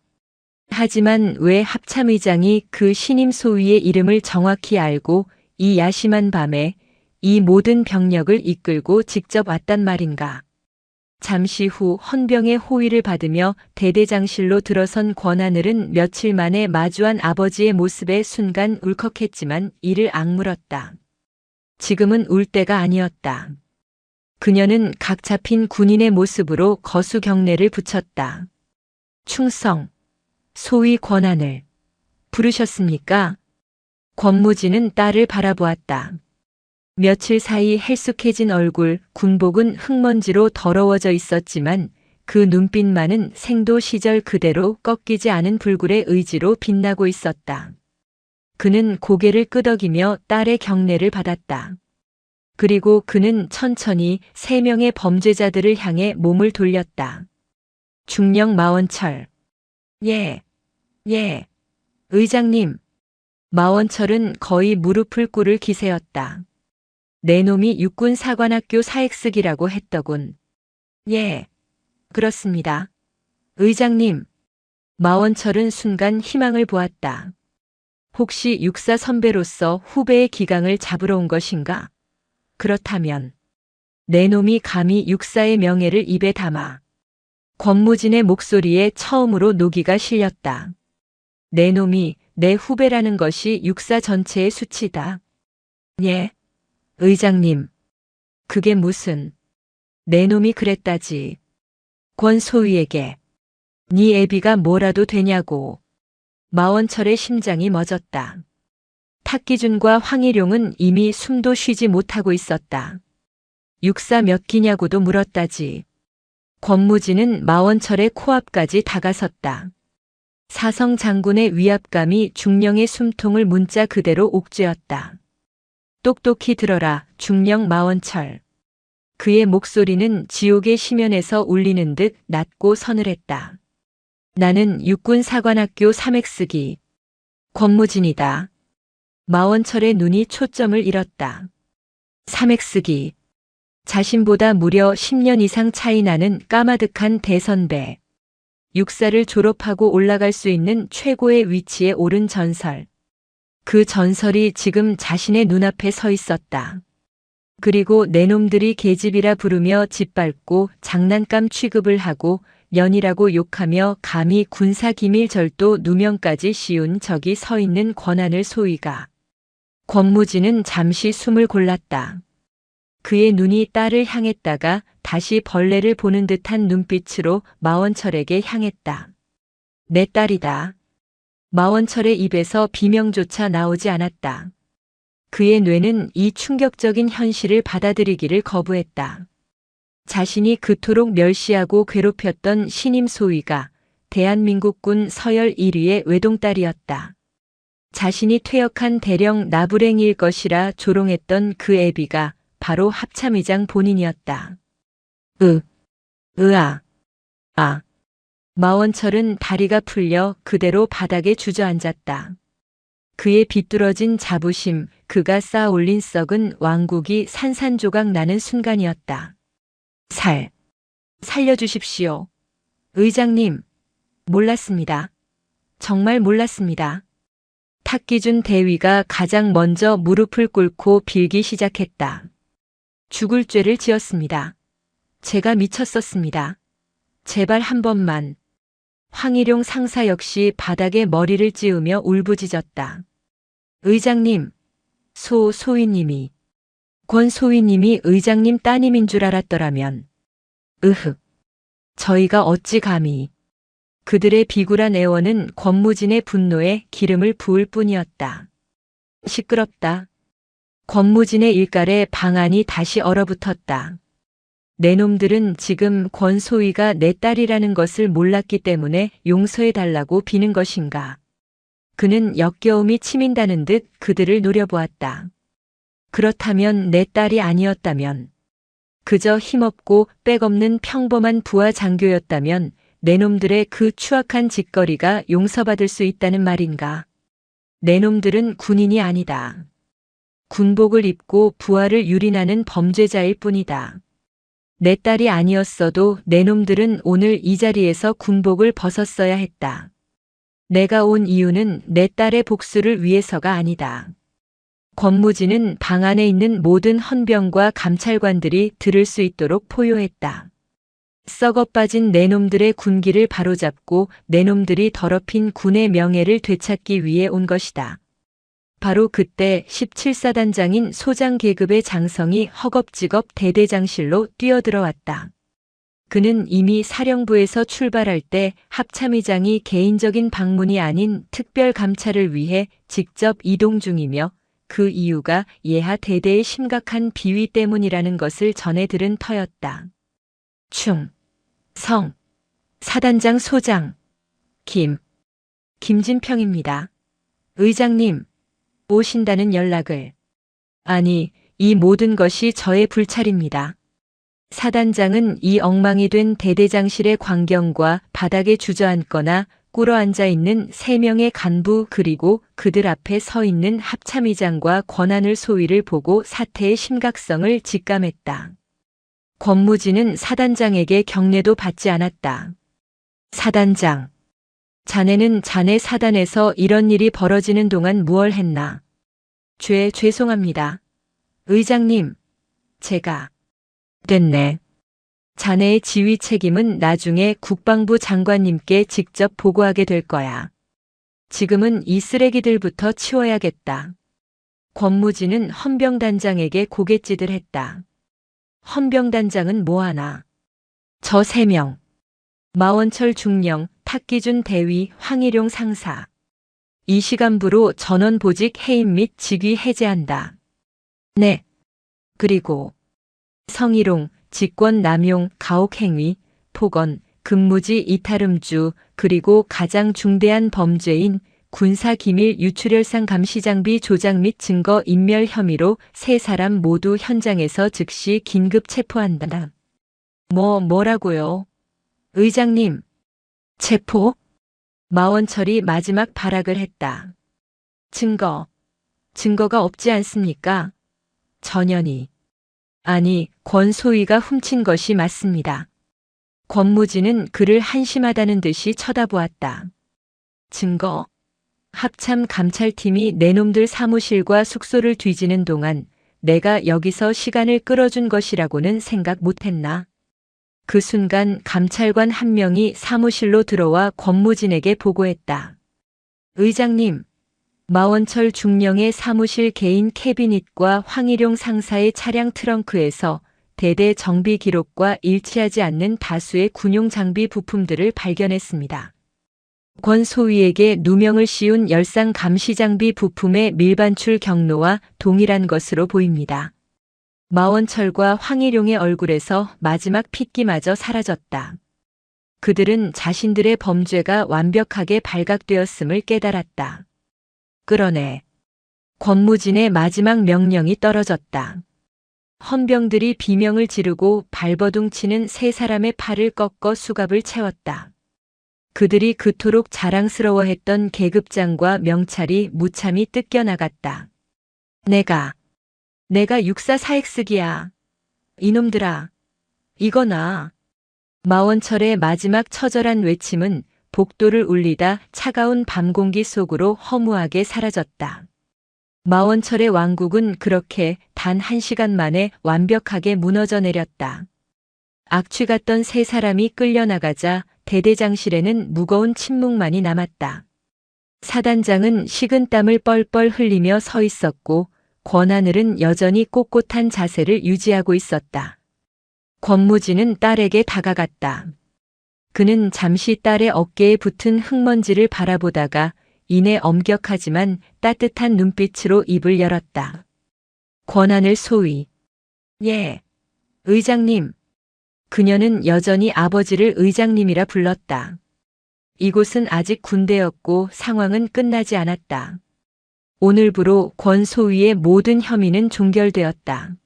하지만 왜 합참의장이 그 신임 소위의 이름을 정확히 알고 이 야심한 밤에 이 모든 병력을 이끌고 직접 왔단 말인가. 잠시 후 헌병의 호위를 받으며 대대장실로 들어선 권하늘은 며칠 만에 마주한 아버지의 모습에 순간 울컥했지만 이를 악물었다. 지금은 울 때가 아니었다. 그녀는 각 잡힌 군인의 모습으로 거수 경례를 붙였다. 충성. 소위 권하늘. 부르셨습니까? 권무진은 딸을 바라보았다. 며칠 사이 헬쑥해진 얼굴, 군복은 흙먼지로 더러워져 있었지만 그 눈빛만은 생도 시절 그대로 꺾이지 않은 불굴의 의지로 빛나고 있었다. 그는 고개를 끄덕이며 딸의 경례를 받았다. 그리고 그는 천천히 3명의 범죄자들을 향해 몸을 돌렸다. 중령 마원철. 예. 의장님. 마원철은 거의 무릎을 꿇을 기세였다. 내 놈이 육군사관학교 사익쓰기라고 했더군. 예. 그렇습니다. 의장님. 마원철은 순간 희망을 보았다. 혹시 육사 선배로서 후배의 기강을 잡으러 온 것인가? 그렇다면 내 놈이 감히 육사의 명예를 입에 담아. 권무진의 목소리에 처음으로 노기가 실렸다. 내 놈이 내 후배라는 것이 육사 전체의 수치다. 예. 의장님. 그게 무슨. 내 놈이 그랬다지. 권 소위에게. 네 애비가 뭐라도 되냐고. 마원철의 심장이 멎었다. 탁기준과 황일용은 이미 숨도 쉬지 못하고 있었다. 육사 몇 기냐고도 물었다지. 권무진은 마원철의 코앞까지 다가섰다. 사성 장군의 위압감이 중령의 숨통을 문자 그대로 옥죄었다. 똑똑히 들어라, 중령 마원철. 그의 목소리는 지옥의 심연에서 울리는 듯 낮고 서늘했다. 나는 육군사관학교 3X기. 권무진이다. 마원철의 눈이 초점을 잃었다. 3X기. 자신보다 무려 10년 이상 차이 나는 까마득한 대선배. 육사를 졸업하고 올라갈 수 있는 최고의 위치에 오른 전설. 그 전설이 지금 자신의 눈앞에 서 있었다. 그리고 내놈들이 계집이라 부르며 짓밟고 장난감 취급을 하고 년이라고 욕하며 감히 군사기밀 절도 누명까지 씌운 적이 서 있는 권한을 소위가. 권무진은 잠시 숨을 골랐다. 그의 눈이 딸을 향했다가 다시 벌레를 보는 듯한 눈빛으로 마원철에게 향했다. 내 딸이다. 마원철의 입에서 비명조차 나오지 않았다. 그의 뇌는 이 충격적인 현실을 받아들이기를 거부했다. 자신이 그토록 멸시하고 괴롭혔던 신임 소위가 대한민국군 서열 1위의 외동딸이었다. 자신이 퇴역한 대령 나부랭이일 것이라 조롱했던 그 애비가 바로 합참의장 본인이었다. 아. 마원철은 다리가 풀려 그대로 바닥에 주저앉았다. 그의 비뚤어진 자부심, 그가 쌓아 올린 썩은 왕국이 산산조각 나는 순간이었다. 살려주십시오. 의장님, 몰랐습니다. 정말 몰랐습니다. 탁기준 대위가 가장 먼저 무릎을 꿇고 빌기 시작했다. 죽을 죄를 지었습니다. 제가 미쳤었습니다. 제발 한 번만. 황일용 상사 역시 바닥에 머리를 찌우며 울부짖었다. 의장님, 소위님이. 권 소위님이 의장님 따님인 줄 알았더라면. 저희가 어찌 감히. 그들의 비굴한 애원은 권무진의 분노에 기름을 부을 뿐이었다. 시끄럽다. 권무진의 일갈에 방안이 다시 얼어붙었다. 내 놈들은 지금 권 소위가 내 딸이라는 것을 몰랐기 때문에 용서해달라고 비는 것인가. 그는 역겨움이 치민다는 듯 그들을 노려보았다. 그렇다면 내 딸이 아니었다면, 그저 힘없고 빽없는 평범한 부하 장교였다면 내 놈들의 그 추악한 짓거리가 용서받을 수 있다는 말인가. 내 놈들은 군인이 아니다. 군복을 입고 부하를 유린하는 범죄자일 뿐이다. 내 딸이 아니었어도 내 놈들은 오늘 이 자리에서 군복을 벗었어야 했다. 내가 온 이유는 내 딸의 복수를 위해서가 아니다. 권무진은 방 안에 있는 모든 헌병과 감찰관들이 들을 수 있도록 포효했다. 썩어 빠진 내 놈들의 군기를 바로잡고 내 놈들이 더럽힌 군의 명예를 되찾기 위해 온 것이다. 바로 그때 17사단장인 소장 계급의 장성이 허겁지겁 대대장실로 뛰어들어왔다. 그는 이미 사령부에서 출발할 때 합참의장이 개인적인 방문이 아닌 특별 감찰을 위해 직접 이동 중이며 그 이유가 예하 대대의 심각한 비위 때문이라는 것을 전해 들은 터였다. 사단장 소장 김진평입니다. 의장님, 오신다는 연락을. 아니, 이 모든 것이 저의 불찰입니다. 사단장은 이 엉망이 된 대대장실의 광경과 바닥에 주저앉거나 꿇어앉아 있는 3명의 간부 그리고 그들 앞에 서 있는 합참의장과 권한을 소위를 보고 사태의 심각성을 직감했다. 권무진은 사단장에게 경례도 받지 않았다. 사단장, 자네는 자네 사단에서 이런 일이 벌어지는 동안 무얼 했나? 죄송합니다. 의장님, 제가. 됐네. 자네의 지휘 책임은 나중에 국방부 장관님께 직접 보고하게 될 거야. 지금은 이 쓰레기들부터 치워야겠다. 권무진은 헌병단장에게 고갯짓을 했다. 헌병단장은 뭐하나? 저 3명. 마원철 중령, 탁기준 대위, 황일용 상사. 이 시간부로 전원 보직 해임 및 직위 해제한다. 네. 그리고 성희롱, 직권 남용, 가혹행위, 폭언, 근무지 이탈음주, 그리고 가장 중대한 범죄인 군사기밀 유출혈상 감시장비 조작 및 증거 인멸 혐의로 3사람 모두 현장에서 즉시 긴급 체포한다. 뭐라고요? 의장님, 체포? 마원철이 마지막 발악을 했다. 증거가 없지 않습니까? 전현희. 아니, 권소희가 훔친 것이 맞습니다. 권무진은 그를 한심하다는 듯이 쳐다보았다. 증거. 합참 감찰팀이 내놈들 사무실과 숙소를 뒤지는 동안 내가 여기서 시간을 끌어준 것이라고는 생각 못했나? 그 순간 감찰관 한 명이 사무실로 들어와 권무진에게 보고했다. 의장님, 마원철 중령의 사무실 개인 캐비닛과 황일용 상사의 차량 트렁크에서 대대 정비 기록과 일치하지 않는 다수의 군용 장비 부품들을 발견했습니다. 권소희에게 누명을 씌운 열상 감시 장비 부품의 밀반출 경로와 동일한 것으로 보입니다. 마원철과 황일용의 얼굴에서 마지막 핏기마저 사라졌다. 그들은 자신들의 범죄가 완벽하게 발각되었음을 깨달았다. 끌어내. 권무진의 마지막 명령이 떨어졌다. 헌병들이 비명을 지르고 발버둥치는 세 사람의 팔을 꺾어 수갑을 채웠다. 그들이 그토록 자랑스러워했던 계급장과 명찰이 무참히 뜯겨나갔다. 내가 육사 사익쓰기야. 이놈들아. 이거나. 마원철의 마지막 처절한 외침은 복도를 울리다 차가운 밤 공기 속으로 허무하게 사라졌다. 마원철의 왕국은 그렇게 단 1시간 만에 완벽하게 무너져 내렸다. 악취 같던 세 사람이 끌려나가자 대대장실에는 무거운 침묵만이 남았다. 사단장은 식은땀을 뻘뻘 흘리며 서 있었고 권하늘은 여전히 꼿꼿한 자세를 유지하고 있었다. 권무진은 딸에게 다가갔다. 그는 잠시 딸의 어깨에 붙은 흙먼지를 바라보다가 이내 엄격하지만 따뜻한 눈빛으로 입을 열었다. 권하늘 소위. 예. 의장님. 그녀는 여전히 아버지를 의장님이라 불렀다. 이곳은 아직 군대였고 상황은 끝나지 않았다. 오늘부로 권소위의 모든 혐의는 종결되었다.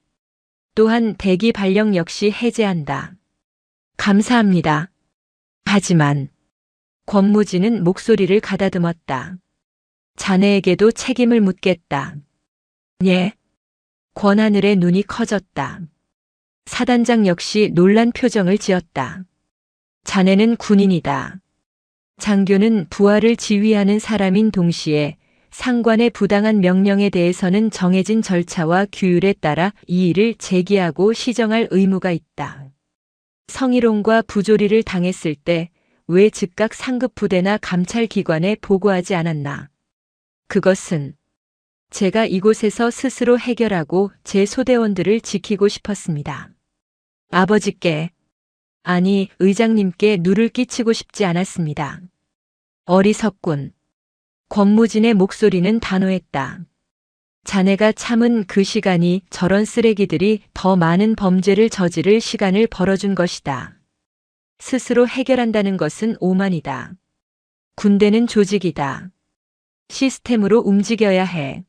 또한 대기 발령 역시 해제한다. 감사합니다. 하지만 권무진은 목소리를 가다듬었다. 자네에게도 책임을 묻겠다. 예. 권하늘의 눈이 커졌다. 사단장 역시 놀란 표정을 지었다. 자네는 군인이다. 장교는 부하를 지휘하는 사람인 동시에 상관의 부당한 명령에 대해서는 정해진 절차와 규율에 따라 이의를 제기하고 시정할 의무가 있다. 성희롱과 부조리를 당했을 때 왜 즉각 상급부대나 감찰기관에 보고하지 않았나? 그것은 제가 이곳에서 스스로 해결하고 제 소대원들을 지키고 싶었습니다. 아버지께, 아니 의장님께 누를 끼치고 싶지 않았습니다. 어리석군. 권무진의 목소리는 단호했다. 자네가 참은 그 시간이 저런 쓰레기들이 더 많은 범죄를 저지를 시간을 벌어준 것이다. 스스로 해결한다는 것은 오만이다. 군대는 조직이다. 시스템으로 움직여야 해.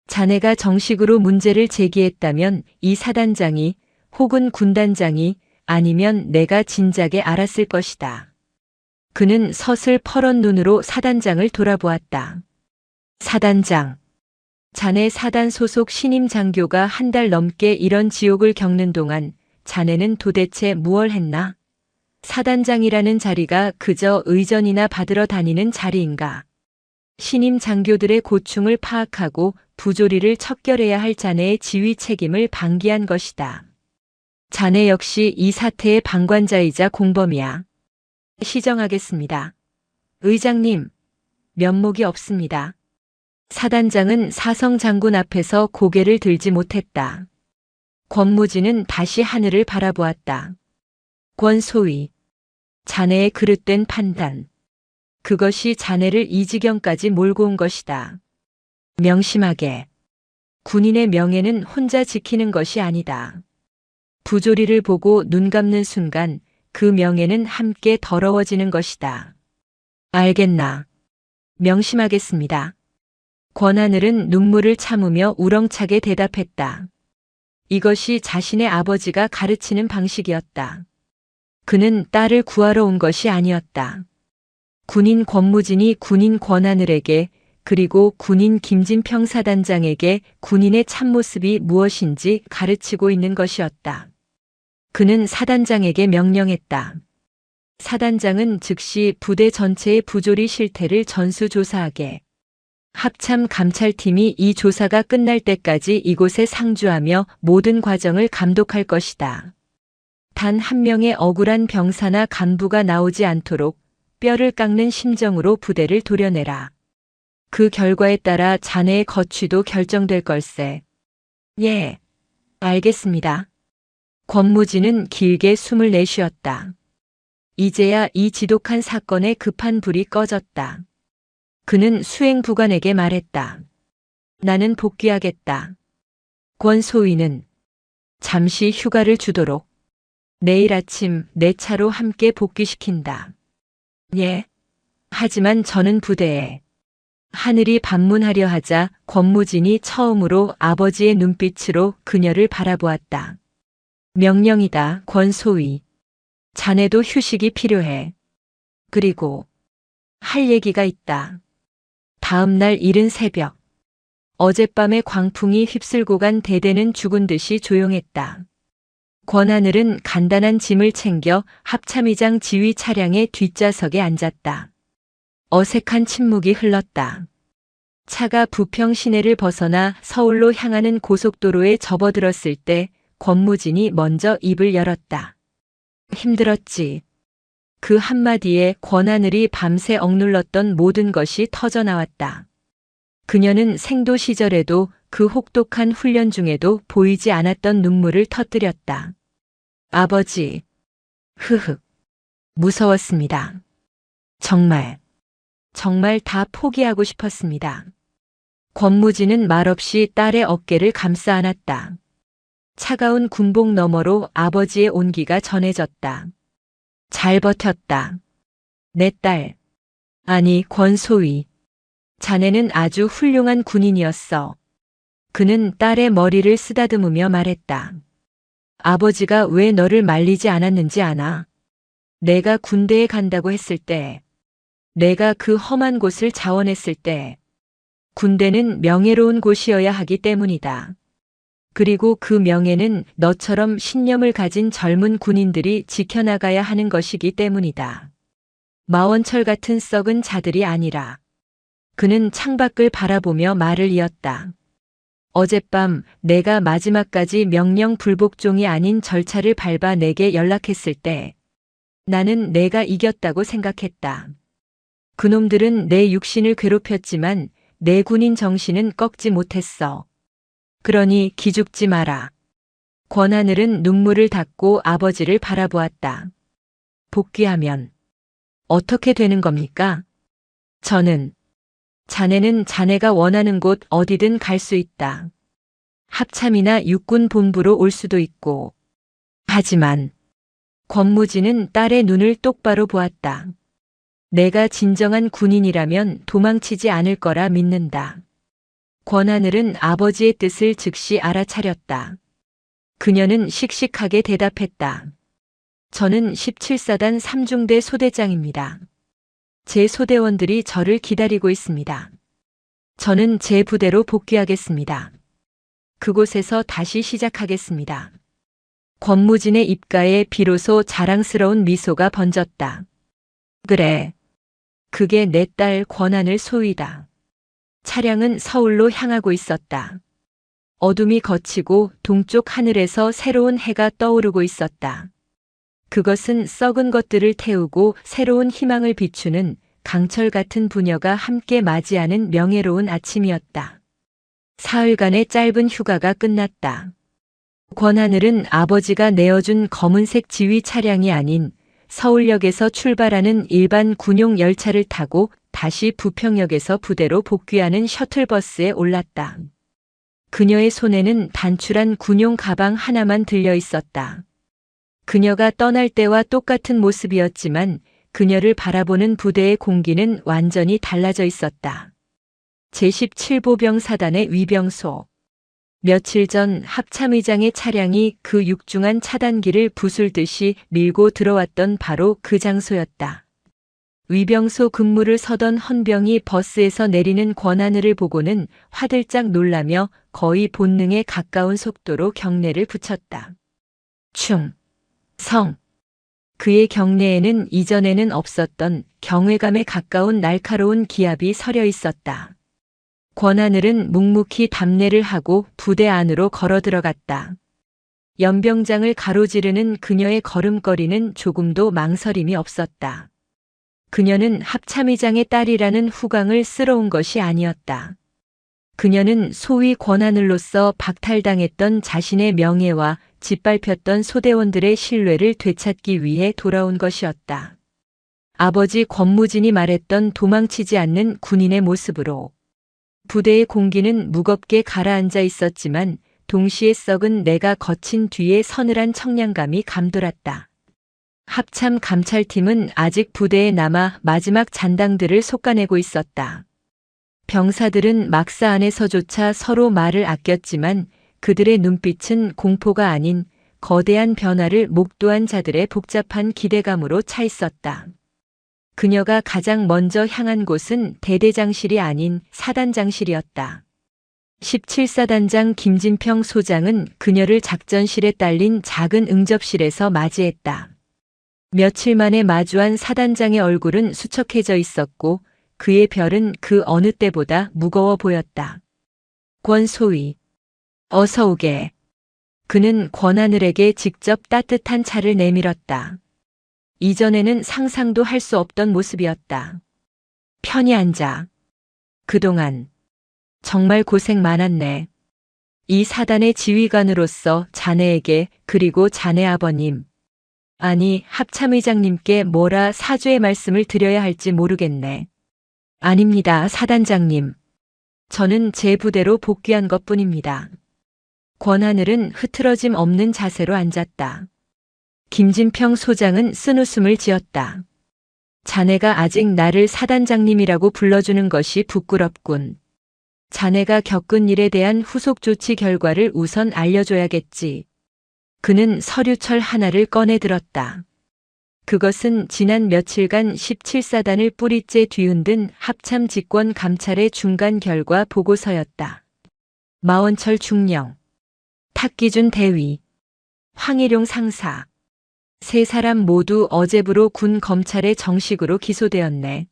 자네가 정식으로 문제를 제기했다면 이 사단장이 혹은 군단장이 아니면 내가 진작에 알았을 것이다. 그는 서슬 퍼런 눈으로 사단장을 돌아보았다. 사단장. 자네 사단 소속 신임 장교가 한 달 넘게 이런 지옥을 겪는 동안 자네는 도대체 무얼 했나? 사단장이라는 자리가 그저 의전이나 받으러 다니는 자리인가? 신임 장교들의 고충을 파악하고 부조리를 척결해야 할 자네의 지휘 책임을 방기한 것이다. 자네 역시 이 사태의 방관자이자 공범이야. 시정하겠습니다. 의장님, 면목이 없습니다. 사단장은 사성 장군 앞에서 고개를 들지 못했다. 권무진은 다시 하늘을 바라보았다. 권소위, 자네의 그릇된 판단. 그것이 자네를 이 지경까지 몰고 온 것이다. 명심하게. 군인의 명예는 혼자 지키는 것이 아니다. 부조리를 보고 눈 감는 순간 그 명예는 함께 더러워지는 것이다. 알겠나? 명심하겠습니다. 권하늘은 눈물을 참으며 우렁차게 대답했다. 이것이 자신의 아버지가 가르치는 방식이었다. 그는 딸을 구하러 온 것이 아니었다. 군인 권무진이 군인 권하늘에게 그리고 군인 김진평 사단장에게 군인의 참모습이 무엇인지 가르치고 있는 것이었다. 그는 사단장에게 명령했다. 사단장은 즉시 부대 전체의 부조리 실태를 전수조사하게. 합참 감찰팀이 이 조사가 끝날 때까지 이곳에 상주하며 모든 과정을 감독할 것이다. 단 한 명의 억울한 병사나 간부가 나오지 않도록 뼈를 깎는 심정으로 부대를 도려내라. 그 결과에 따라 자네의 거취도 결정될 걸세. 예, 알겠습니다. 권무진은 길게 숨을 내쉬었다. 이제야 이 지독한 사건의 급한 불이 꺼졌다. 그는 수행부관에게 말했다. 나는 복귀하겠다. 권소위는 잠시 휴가를 주도록. 내일 아침 내 차로 함께 복귀시킨다. 예. 하지만 저는 부대에. 하늘이 반문하려 하자 권무진이 처음으로 아버지의 눈빛으로 그녀를 바라보았다. 명령이다, 권소위. 자네도 휴식이 필요해. 그리고 할 얘기가 있다. 다음 날 이른 새벽. 어젯밤의 광풍이 휩쓸고 간 대대는 죽은 듯이 조용했다. 권하늘은 간단한 짐을 챙겨 합참의장 지휘 차량의 뒷좌석에 앉았다. 어색한 침묵이 흘렀다. 차가 부평 시내를 벗어나 서울로 향하는 고속도로에 접어들었을 때 권무진이 먼저 입을 열었다. 힘들었지. 그 한마디에 권하늘이 밤새 억눌렀던 모든 것이 터져나왔다. 그녀는 생도 시절에도 그 혹독한 훈련 중에도 보이지 않았던 눈물을 터뜨렸다. 아버지. 흐흐. 무서웠습니다. 정말 다 포기하고 싶었습니다. 권무진은 말없이 딸의 어깨를 감싸 안았다. 차가운 군복 너머로 아버지의 온기가 전해졌다. 잘 버텼다. 내 딸. 아니, 권소위. 자네는 아주 훌륭한 군인이었어. 그는 딸의 머리를 쓰다듬으며 말했다. 아버지가 왜 너를 말리지 않았는지 아나? 내가 군대에 간다고 했을 때, 내가 그 험한 곳을 자원했을 때, 군대는 명예로운 곳이어야 하기 때문이다. 그리고 그 명예는 너처럼 신념을 가진 젊은 군인들이 지켜나가야 하는 것이기 때문이다. 마원철 같은 썩은 자들이 아니라. 그는 창밖을 바라보며 말을 이었다. 어젯밤 내가 마지막까지 명령 불복종이 아닌 절차를 밟아 내게 연락했을 때 나는 내가 이겼다고 생각했다. 그놈들은 내 육신을 괴롭혔지만 내 군인 정신은 꺾지 못했어. 그러니 기죽지 마라. 권하늘은 눈물을 닦고 아버지를 바라보았다. 복귀하면 어떻게 되는 겁니까? 자네는 자네가 원하는 곳 어디든 갈 수 있다. 합참이나 육군 본부로 올 수도 있고. 하지만 권무진은 딸의 눈을 똑바로 보았다. 내가 진정한 군인이라면 도망치지 않을 거라 믿는다. 권하늘은 아버지의 뜻을 즉시 알아차렸다. 그녀는 씩씩하게 대답했다. 저는 17사단 3중대 소대장입니다. 제 소대원들이 저를 기다리고 있습니다. 저는 제 부대로 복귀하겠습니다. 그곳에서 다시 시작하겠습니다. 권무진의 입가에 비로소 자랑스러운 미소가 번졌다. 그래. 그게 내 딸 권하늘 소위다. 차량은 서울로 향하고 있었다. 어둠이 걷히고 동쪽 하늘에서 새로운 해가 떠오르고 있었다. 그것은 썩은 것들을 태우고 새로운 희망을 비추는 강철 같은 부녀가 함께 맞이하는 명예로운 아침이었다. 사흘간의 짧은 휴가가 끝났다. 권하늘은 아버지가 내어준 검은색 지휘 차량이 아닌 서울역에서 출발하는 일반 군용 열차를 타고 다시 부평역에서 부대로 복귀하는 셔틀버스에 올랐다. 그녀의 손에는 단출한 군용 가방 하나만 들려 있었다. 그녀가 떠날 때와 똑같은 모습이었지만 그녀를 바라보는 부대의 공기는 완전히 달라져 있었다. 제17보병 사단의 위병소. 며칠 전 합참의장의 차량이 그 육중한 차단기를 부술듯이 밀고 들어왔던 바로 그 장소였다. 위병소 근무를 서던 헌병이 버스에서 내리는 권하늘을 보고는 화들짝 놀라며 거의 본능에 가까운 속도로 경례를 붙였다. 충, 성. 그의 경례에는 이전에는 없었던 경외감에 가까운 날카로운 기압이 서려 있었다. 권하늘은 묵묵히 답례를 하고 부대 안으로 걸어 들어갔다. 연병장을 가로지르는 그녀의 걸음걸이는 조금도 망설임이 없었다. 그녀는 합참의장의 딸이라는 후광을 쓸어온 것이 아니었다. 그녀는 소위 권하늘로서 박탈당했던 자신의 명예와 짓밟혔던 소대원들의 신뢰를 되찾기 위해 돌아온 것이었다. 아버지 권무진이 말했던 도망치지 않는 군인의 모습으로. 부대의 공기는 무겁게 가라앉아 있었지만 동시에 썩은 내가 거친 뒤에 서늘한 청량감이 감돌았다. 합참 감찰팀은 아직 부대에 남아 마지막 잔당들을 솎아내고 있었다. 병사들은 막사 안에서조차 서로 말을 아꼈지만 그들의 눈빛은 공포가 아닌 거대한 변화를 목도한 자들의 복잡한 기대감으로 차 있었다. 그녀가 가장 먼저 향한 곳은 대대장실이 아닌 사단장실이었다. 17사단장 김진평 소장은 그녀를 작전실에 딸린 작은 응접실에서 맞이했다. 며칠 만에 마주한 사단장의 얼굴은 수척해져 있었고 그의 별은 그 어느 때보다 무거워 보였다. 권소위. 어서 오게. 그는 권하늘에게 직접 따뜻한 차를 내밀었다. 이전에는 상상도 할 수 없던 모습이었다. 편히 앉아. 그동안 정말 고생 많았네. 이 사단의 지휘관으로서 자네에게 그리고 자네 아버님, 아니 합참의장님께 뭐라 사죄의 말씀을 드려야 할지 모르겠네. 아닙니다, 사단장님. 저는 제 부대로 복귀한 것뿐입니다. 권하늘은 흐트러짐 없는 자세로 앉았다. 김진평 소장은 쓴웃음을 지었다. 자네가 아직 나를 사단장님이라고 불러주는 것이 부끄럽군. 자네가 겪은 일에 대한 후속 조치 결과를 우선 알려줘야겠지. 그는 서류철 하나를 꺼내 들었다. 그것은 지난 며칠간 17사단을 뿌리째 뒤흔든 합참 직권 감찰의 중간 결과 보고서였다. 마원철 중령, 탁기준 대위, 황일용 상사. 세 사람 모두 어제부로 군 검찰에 정식으로 기소되었네.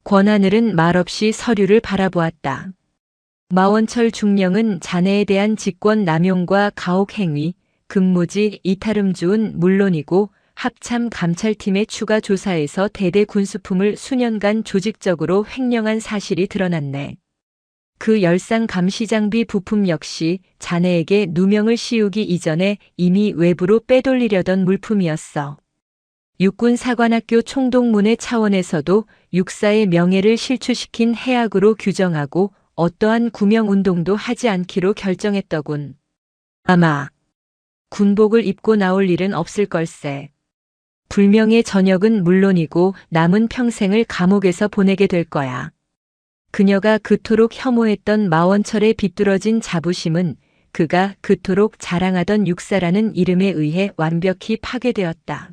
권하늘은 말없이 서류를 바라보았다. 마원철 중령은 자네에 대한 직권 남용과 가혹 행위, 근무지 이탈음주은 물론이고 합참 감찰팀의 추가 조사에서 대대 군수품을 수년간 조직적으로 횡령한 사실이 드러났네. 그 열상 감시장비 부품 역시 자네에게 누명을 씌우기 이전에 이미 외부로 빼돌리려던 물품이었어. 육군사관학교 총동문회 차원에서도 육사의 명예를 실추시킨 해악으로 규정하고 어떠한 구명운동도 하지 않기로 결정했더군. 아마 군복을 입고 나올 일은 없을 걸세. 불명의 전역은 물론이고 남은 평생을 감옥에서 보내게 될 거야. 그녀가 그토록 혐오했던 마원철의 비뚤어진 자부심은 그가 그토록 자랑하던 육사라는 이름에 의해 완벽히 파괴되었다.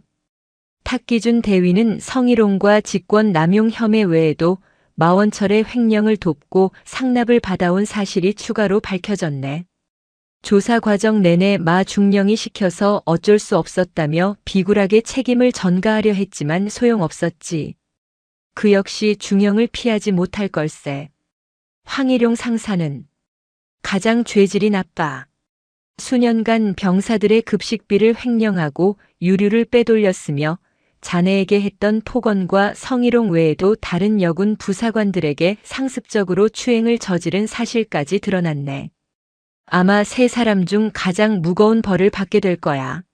탁기준 대위는 성희롱과 직권 남용 혐의 외에도 마원철의 횡령을 돕고 상납을 받아온 사실이 추가로 밝혀졌네. 조사 과정 내내 마 중령이 시켜서 어쩔 수 없었다며 비굴하게 책임을 전가하려 했지만 소용없었지. 그 역시 중형을 피하지 못할 걸세. 황일용 상사는 가장 죄질이 나빠. 수년간 병사들의 급식비를 횡령하고 유류를 빼돌렸으며 자네에게 했던 폭언과 성희롱 외에도 다른 여군 부사관들에게 상습적으로 추행을 저지른 사실까지 드러났네. 아마 세 사람 중 가장 무거운 벌을 받게 될 거야.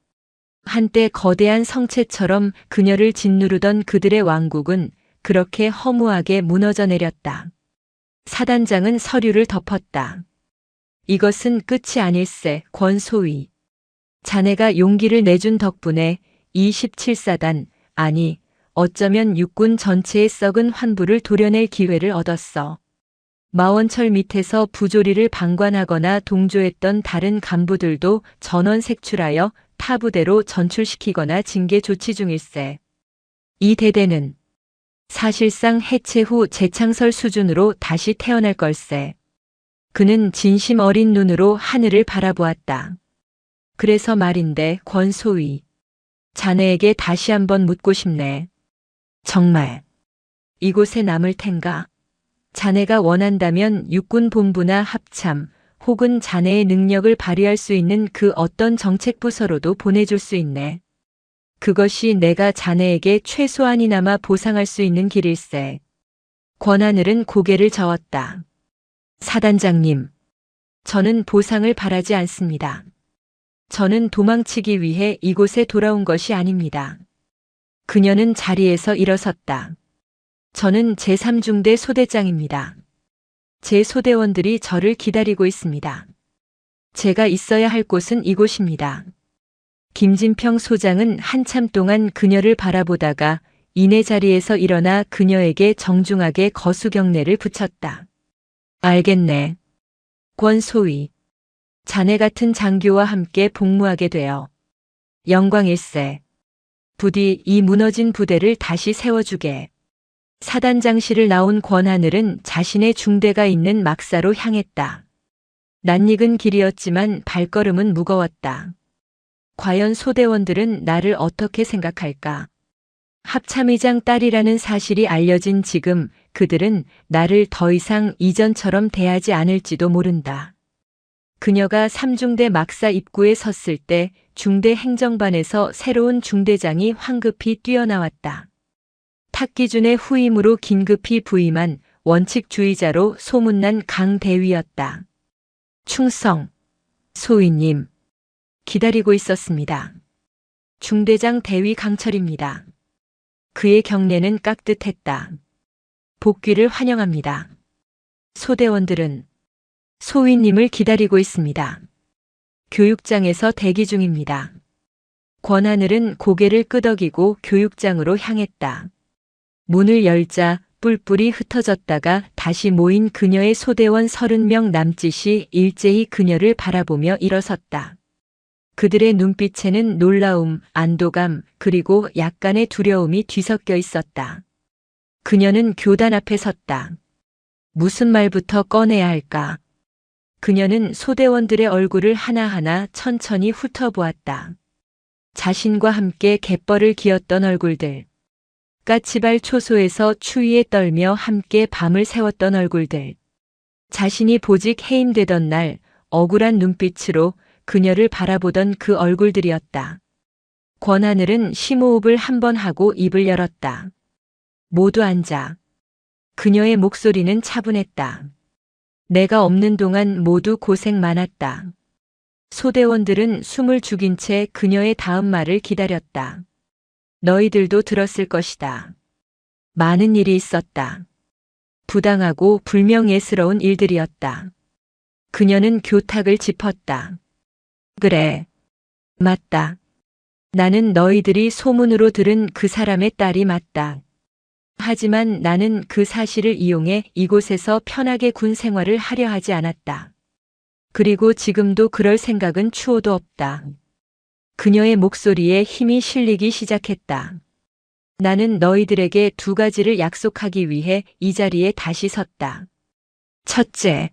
한때 거대한 성체처럼 그녀를 짓누르던 그들의 왕국은 그렇게 허무하게 무너져 내렸다. 사단장은 서류를 덮었다. 이것은 끝이 아닐세, 권소위. 자네가 용기를 내준 덕분에 27사단, 아니 어쩌면 육군 전체의 썩은 환부를 도려낼 기회를 얻었어. 마원철 밑에서 부조리를 방관하거나 동조했던 다른 간부들도 전원 색출하여 타 부대로 전출시키거나 징계 조치 중일세. 이 대대는 사실상 해체 후 재창설 수준으로 다시 태어날 걸세. 그는 진심 어린 눈으로 하늘을 바라보았다. 그래서 말인데 권소위. 자네에게 다시 한번 묻고 싶네. 정말 이곳에 남을 텐가? 자네가 원한다면 육군 본부나 합참 혹은 자네의 능력을 발휘할 수 있는 그 어떤 정책부서로도 보내줄 수 있네. 그것이 내가 자네에게 최소한이나마 보상할 수 있는 길일세. 권하늘은 고개를 저었다. 사단장님, 저는 보상을 바라지 않습니다. 저는 도망치기 위해 이곳에 돌아온 것이 아닙니다. 그녀는 자리에서 일어섰다. 저는 제3중대 소대장입니다. 제 소대원들이 저를 기다리고 있습니다. 제가 있어야 할 곳은 이곳입니다. 김진평 소장은 한참 동안 그녀를 바라보다가 이내 자리에서 일어나 그녀에게 정중하게 거수경례를 붙였다. 알겠네. 권소위. 자네 같은 장교와 함께 복무하게 되어 영광일세. 부디 이 무너진 부대를 다시 세워주게. 사단장실을 나온 권하늘은 자신의 중대가 있는 막사로 향했다. 낯익은 길이었지만 발걸음은 무거웠다. 과연 소대원들은 나를 어떻게 생각할까? 합참의장 딸이라는 사실이 알려진 지금 그들은 나를 더 이상 이전처럼 대하지 않을지도 모른다. 그녀가 3중대 막사 입구에 섰을 때 중대 행정반에서 새로운 중대장이 황급히 뛰어나왔다. 탁기준의 후임으로 긴급히 부임한 원칙주의자로 소문난 강 대위였다. 충성, 소위님. 기다리고 있었습니다. 중대장 대위 강철입니다. 그의 경례는 깍듯했다. 복귀를 환영합니다. 소대원들은 소위님을 기다리고 있습니다. 교육장에서 대기 중입니다. 권하늘은 고개를 끄덕이고 교육장으로 향했다. 문을 열자 뿔뿔이 흩어졌다가 다시 모인 그녀의 소대원 30명 남짓이 일제히 그녀를 바라보며 일어섰다. 그들의 눈빛에는 놀라움, 안도감, 그리고 약간의 두려움이 뒤섞여 있었다. 그녀는 교단 앞에 섰다. 무슨 말부터 꺼내야 할까? 그녀는 소대원들의 얼굴을 하나하나 천천히 훑어보았다. 자신과 함께 갯벌을 기었던 얼굴들. 까치발 초소에서 추위에 떨며 함께 밤을 새웠던 얼굴들. 자신이 보직 해임되던 날 억울한 눈빛으로 그녀를 바라보던 그 얼굴들이었다. 권하늘은 심호흡을 한 번 하고 입을 열었다. 모두 앉아. 그녀의 목소리는 차분했다. 내가 없는 동안 모두 고생 많았다. 소대원들은 숨을 죽인 채 그녀의 다음 말을 기다렸다. 너희들도 들었을 것이다. 많은 일이 있었다. 부당하고 불명예스러운 일들이었다. 그녀는 교탁을 짚었다. 그래. 맞다. 나는 너희들이 소문으로 들은 그 사람의 딸이 맞다. 하지만 나는 그 사실을 이용해 이곳에서 편하게 군 생활을 하려 하지 않았다. 그리고 지금도 그럴 생각은 추호도 없다. 그녀의 목소리에 힘이 실리기 시작했다. 나는 너희들에게 2가지를 약속하기 위해 이 자리에 다시 섰다. 첫째,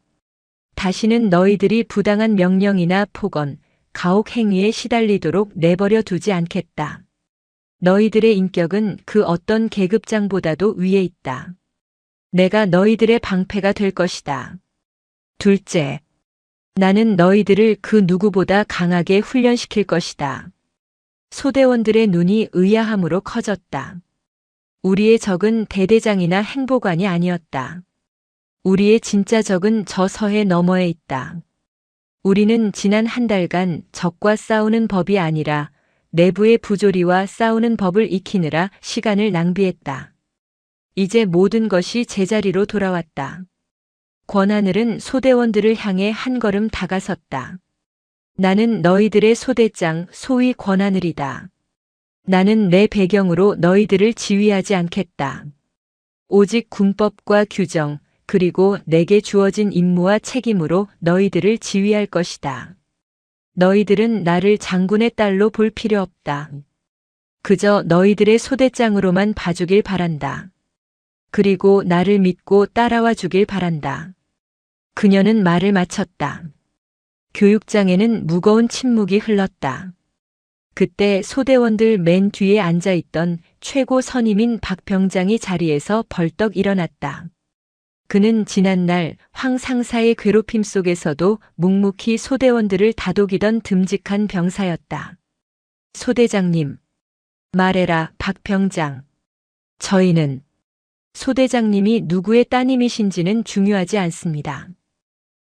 다시는 너희들이 부당한 명령이나 폭언, 가혹 행위에 시달리도록 내버려 두지 않겠다. 너희들의 인격은 그 어떤 계급장보다도 위에 있다. 내가 너희들의 방패가 될 것이다. 둘째, 나는 너희들을 그 누구보다 강하게 훈련시킬 것이다. 소대원들의 눈이 의아함으로 커졌다. 우리의 적은 대대장이나 행보관이 아니었다. 우리의 진짜 적은 저 서해 너머에 있다. 우리는 지난 한 달간 적과 싸우는 법이 아니라 내부의 부조리와 싸우는 법을 익히느라 시간을 낭비했다. 이제 모든 것이 제자리로 돌아왔다. 권하늘은 소대원들을 향해 한 걸음 다가섰다. 나는 너희들의 소대장 소위 권하늘이다. 나는 내 배경으로 너희들을 지휘하지 않겠다. 오직 군법과 규정, 그리고 내게 주어진 임무와 책임으로 너희들을 지휘할 것이다. 너희들은 나를 장군의 딸로 볼 필요 없다. 그저 너희들의 소대장으로만 봐주길 바란다. 그리고 나를 믿고 따라와 주길 바란다. 그녀는 말을 마쳤다. 교육장에는 무거운 침묵이 흘렀다. 그때 소대원들 맨 뒤에 앉아있던 최고 선임인 박 병장이 자리에서 벌떡 일어났다. 그는 지난날 황 상사의 괴롭힘 속에서도 묵묵히 소대원들을 다독이던 듬직한 병사였다. 소대장님, 말해라, 박 병장. 저희는 소대장님이 누구의 따님이신지는 중요하지 않습니다.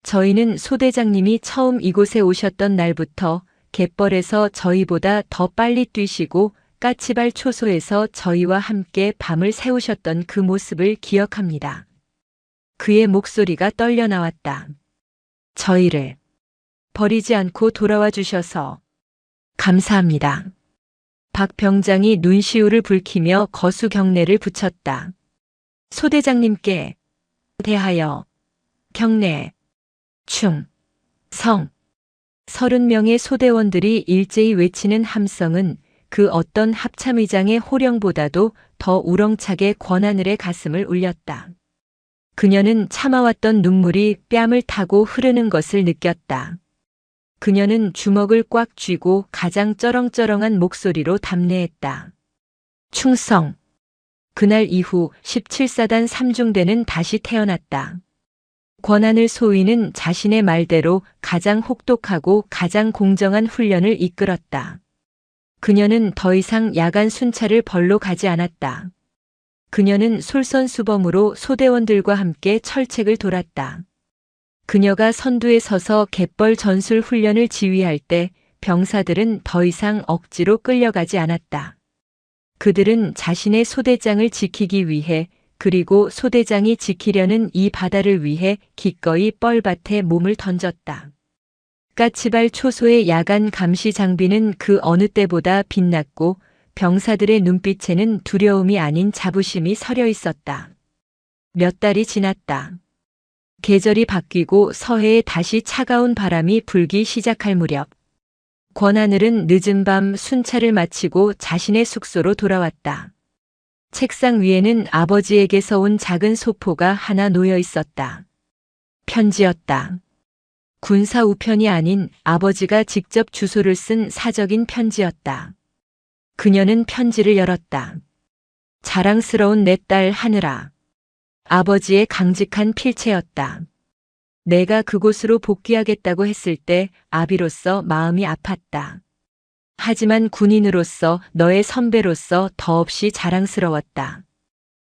저희는 소대장님이 처음 이곳에 오셨던 날부터 갯벌에서 저희보다 더 빨리 뛰시고 까치발 초소에서 저희와 함께 밤을 새우셨던 그 모습을 기억합니다. 그의 목소리가 떨려 나왔다. 저희를 버리지 않고 돌아와 주셔서 감사합니다. 박 병장이 눈시울을 붉히며 거수 경례를 붙였다. 소대장님께 대하여 경례, 충, 성. 30명의 소대원들이 일제히 외치는 함성은 그 어떤 합참의장의 호령보다도 더 우렁차게 권하늘의 가슴을 울렸다. 그녀는 참아왔던 눈물이 뺨을 타고 흐르는 것을 느꼈다. 그녀는 주먹을 꽉 쥐고 가장 쩌렁쩌렁한 목소리로 답례했다. 충성. 그날 이후 17사단 3중대는 다시 태어났다. 권하늘 소위는 자신의 말대로 가장 혹독하고 가장 공정한 훈련을 이끌었다. 그녀는 더 이상 야간 순찰을 벌로 가지 않았다. 그녀는 솔선수범으로 소대원들과 함께 철책을 돌았다. 그녀가 선두에 서서 갯벌 전술 훈련을 지휘할 때 병사들은 더 이상 억지로 끌려가지 않았다. 그들은 자신의 소대장을 지키기 위해 그리고 소대장이 지키려는 이 바다를 위해 기꺼이 뻘밭에 몸을 던졌다. 까치발 초소의 야간 감시 장비는 그 어느 때보다 빛났고 병사들의 눈빛에는 두려움이 아닌 자부심이 서려 있었다. 몇 달이 지났다. 계절이 바뀌고 서해에 다시 차가운 바람이 불기 시작할 무렵 권하늘은 늦은 밤 순찰을 마치고 자신의 숙소로 돌아왔다. 책상 위에는 아버지에게서 온 작은 소포가 하나 놓여 있었다. 편지였다. 군사 우편이 아닌 아버지가 직접 주소를 쓴 사적인 편지였다. 그녀는 편지를 열었다. 자랑스러운 내 딸 하늘아. 아버지의 강직한 필체였다. 내가 그곳으로 복귀하겠다고 했을 때 아비로서 마음이 아팠다. 하지만 군인으로서 너의 선배로서 더없이 자랑스러웠다.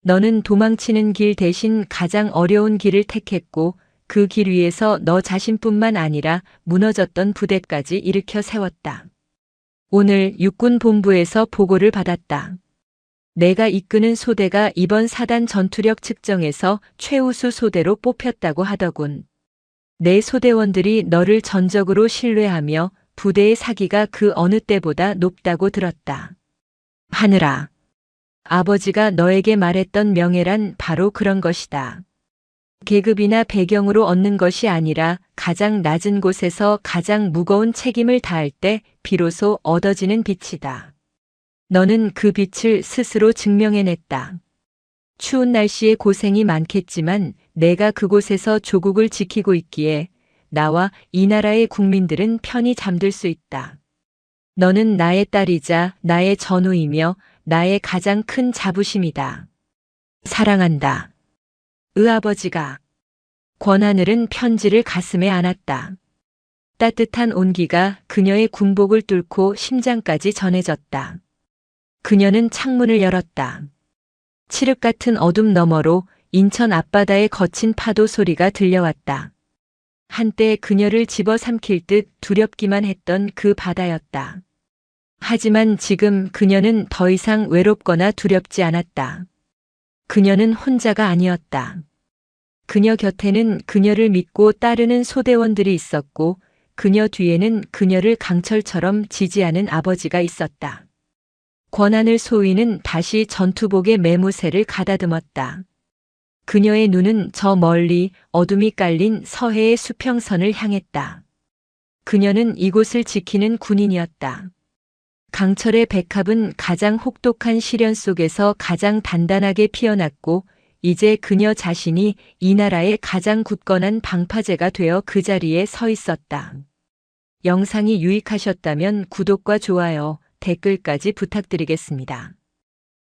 너는 도망치는 길 대신 가장 어려운 길을 택했고 그 길 위에서 너 자신뿐만 아니라 무너졌던 부대까지 일으켜 세웠다. 오늘 육군본부에서 보고를 받았다. 내가 이끄는 소대가 이번 사단 전투력 측정에서 최우수 소대로 뽑혔다고 하더군. 내 소대원들이 너를 전적으로 신뢰하며 부대의 사기가 그 어느 때보다 높다고 들었다. 하늘아, 아버지가 너에게 말했던 명예란 바로 그런 것이다. 계급이나 배경으로 얻는 것이 아니라 가장 낮은 곳에서 가장 무거운 책임을 다할 때 비로소 얻어지는 빛이다. 너는 그 빛을 스스로 증명해냈다. 추운 날씨에 고생이 많겠지만 내가 그곳에서 조국을 지키고 있기에 나와 이 나라의 국민들은 편히 잠들 수 있다. 너는 나의 딸이자 나의 전우이며 나의 가장 큰 자부심이다. 사랑한다. 아버지가. 권하늘은 편지를 가슴에 안았다. 따뜻한 온기가 그녀의 군복을 뚫고 심장까지 전해졌다. 그녀는 창문을 열었다. 칠흑 같은 어둠 너머로 인천 앞바다의 거친 파도 소리가 들려왔다. 한때 그녀를 집어삼킬 듯 두렵기만 했던 그 바다였다. 하지만 지금 그녀는 더 이상 외롭거나 두렵지 않았다. 그녀는 혼자가 아니었다. 그녀 곁에는 그녀를 믿고 따르는 소대원들이 있었고 그녀 뒤에는 그녀를 강철처럼 지지하는 아버지가 있었다. 권하늘 소위는 다시 전투복의 매무새를 가다듬었다. 그녀의 눈은 저 멀리 어둠이 깔린 서해의 수평선을 향했다. 그녀는 이곳을 지키는 군인이었다. 강철의 백합은 가장 혹독한 시련 속에서 가장 단단하게 피어났고 이제 그녀 자신이 이 나라의 가장 굳건한 방파제가 되어 그 자리에 서 있었다. 영상이 유익하셨다면 구독과 좋아요, 댓글까지 부탁드리겠습니다.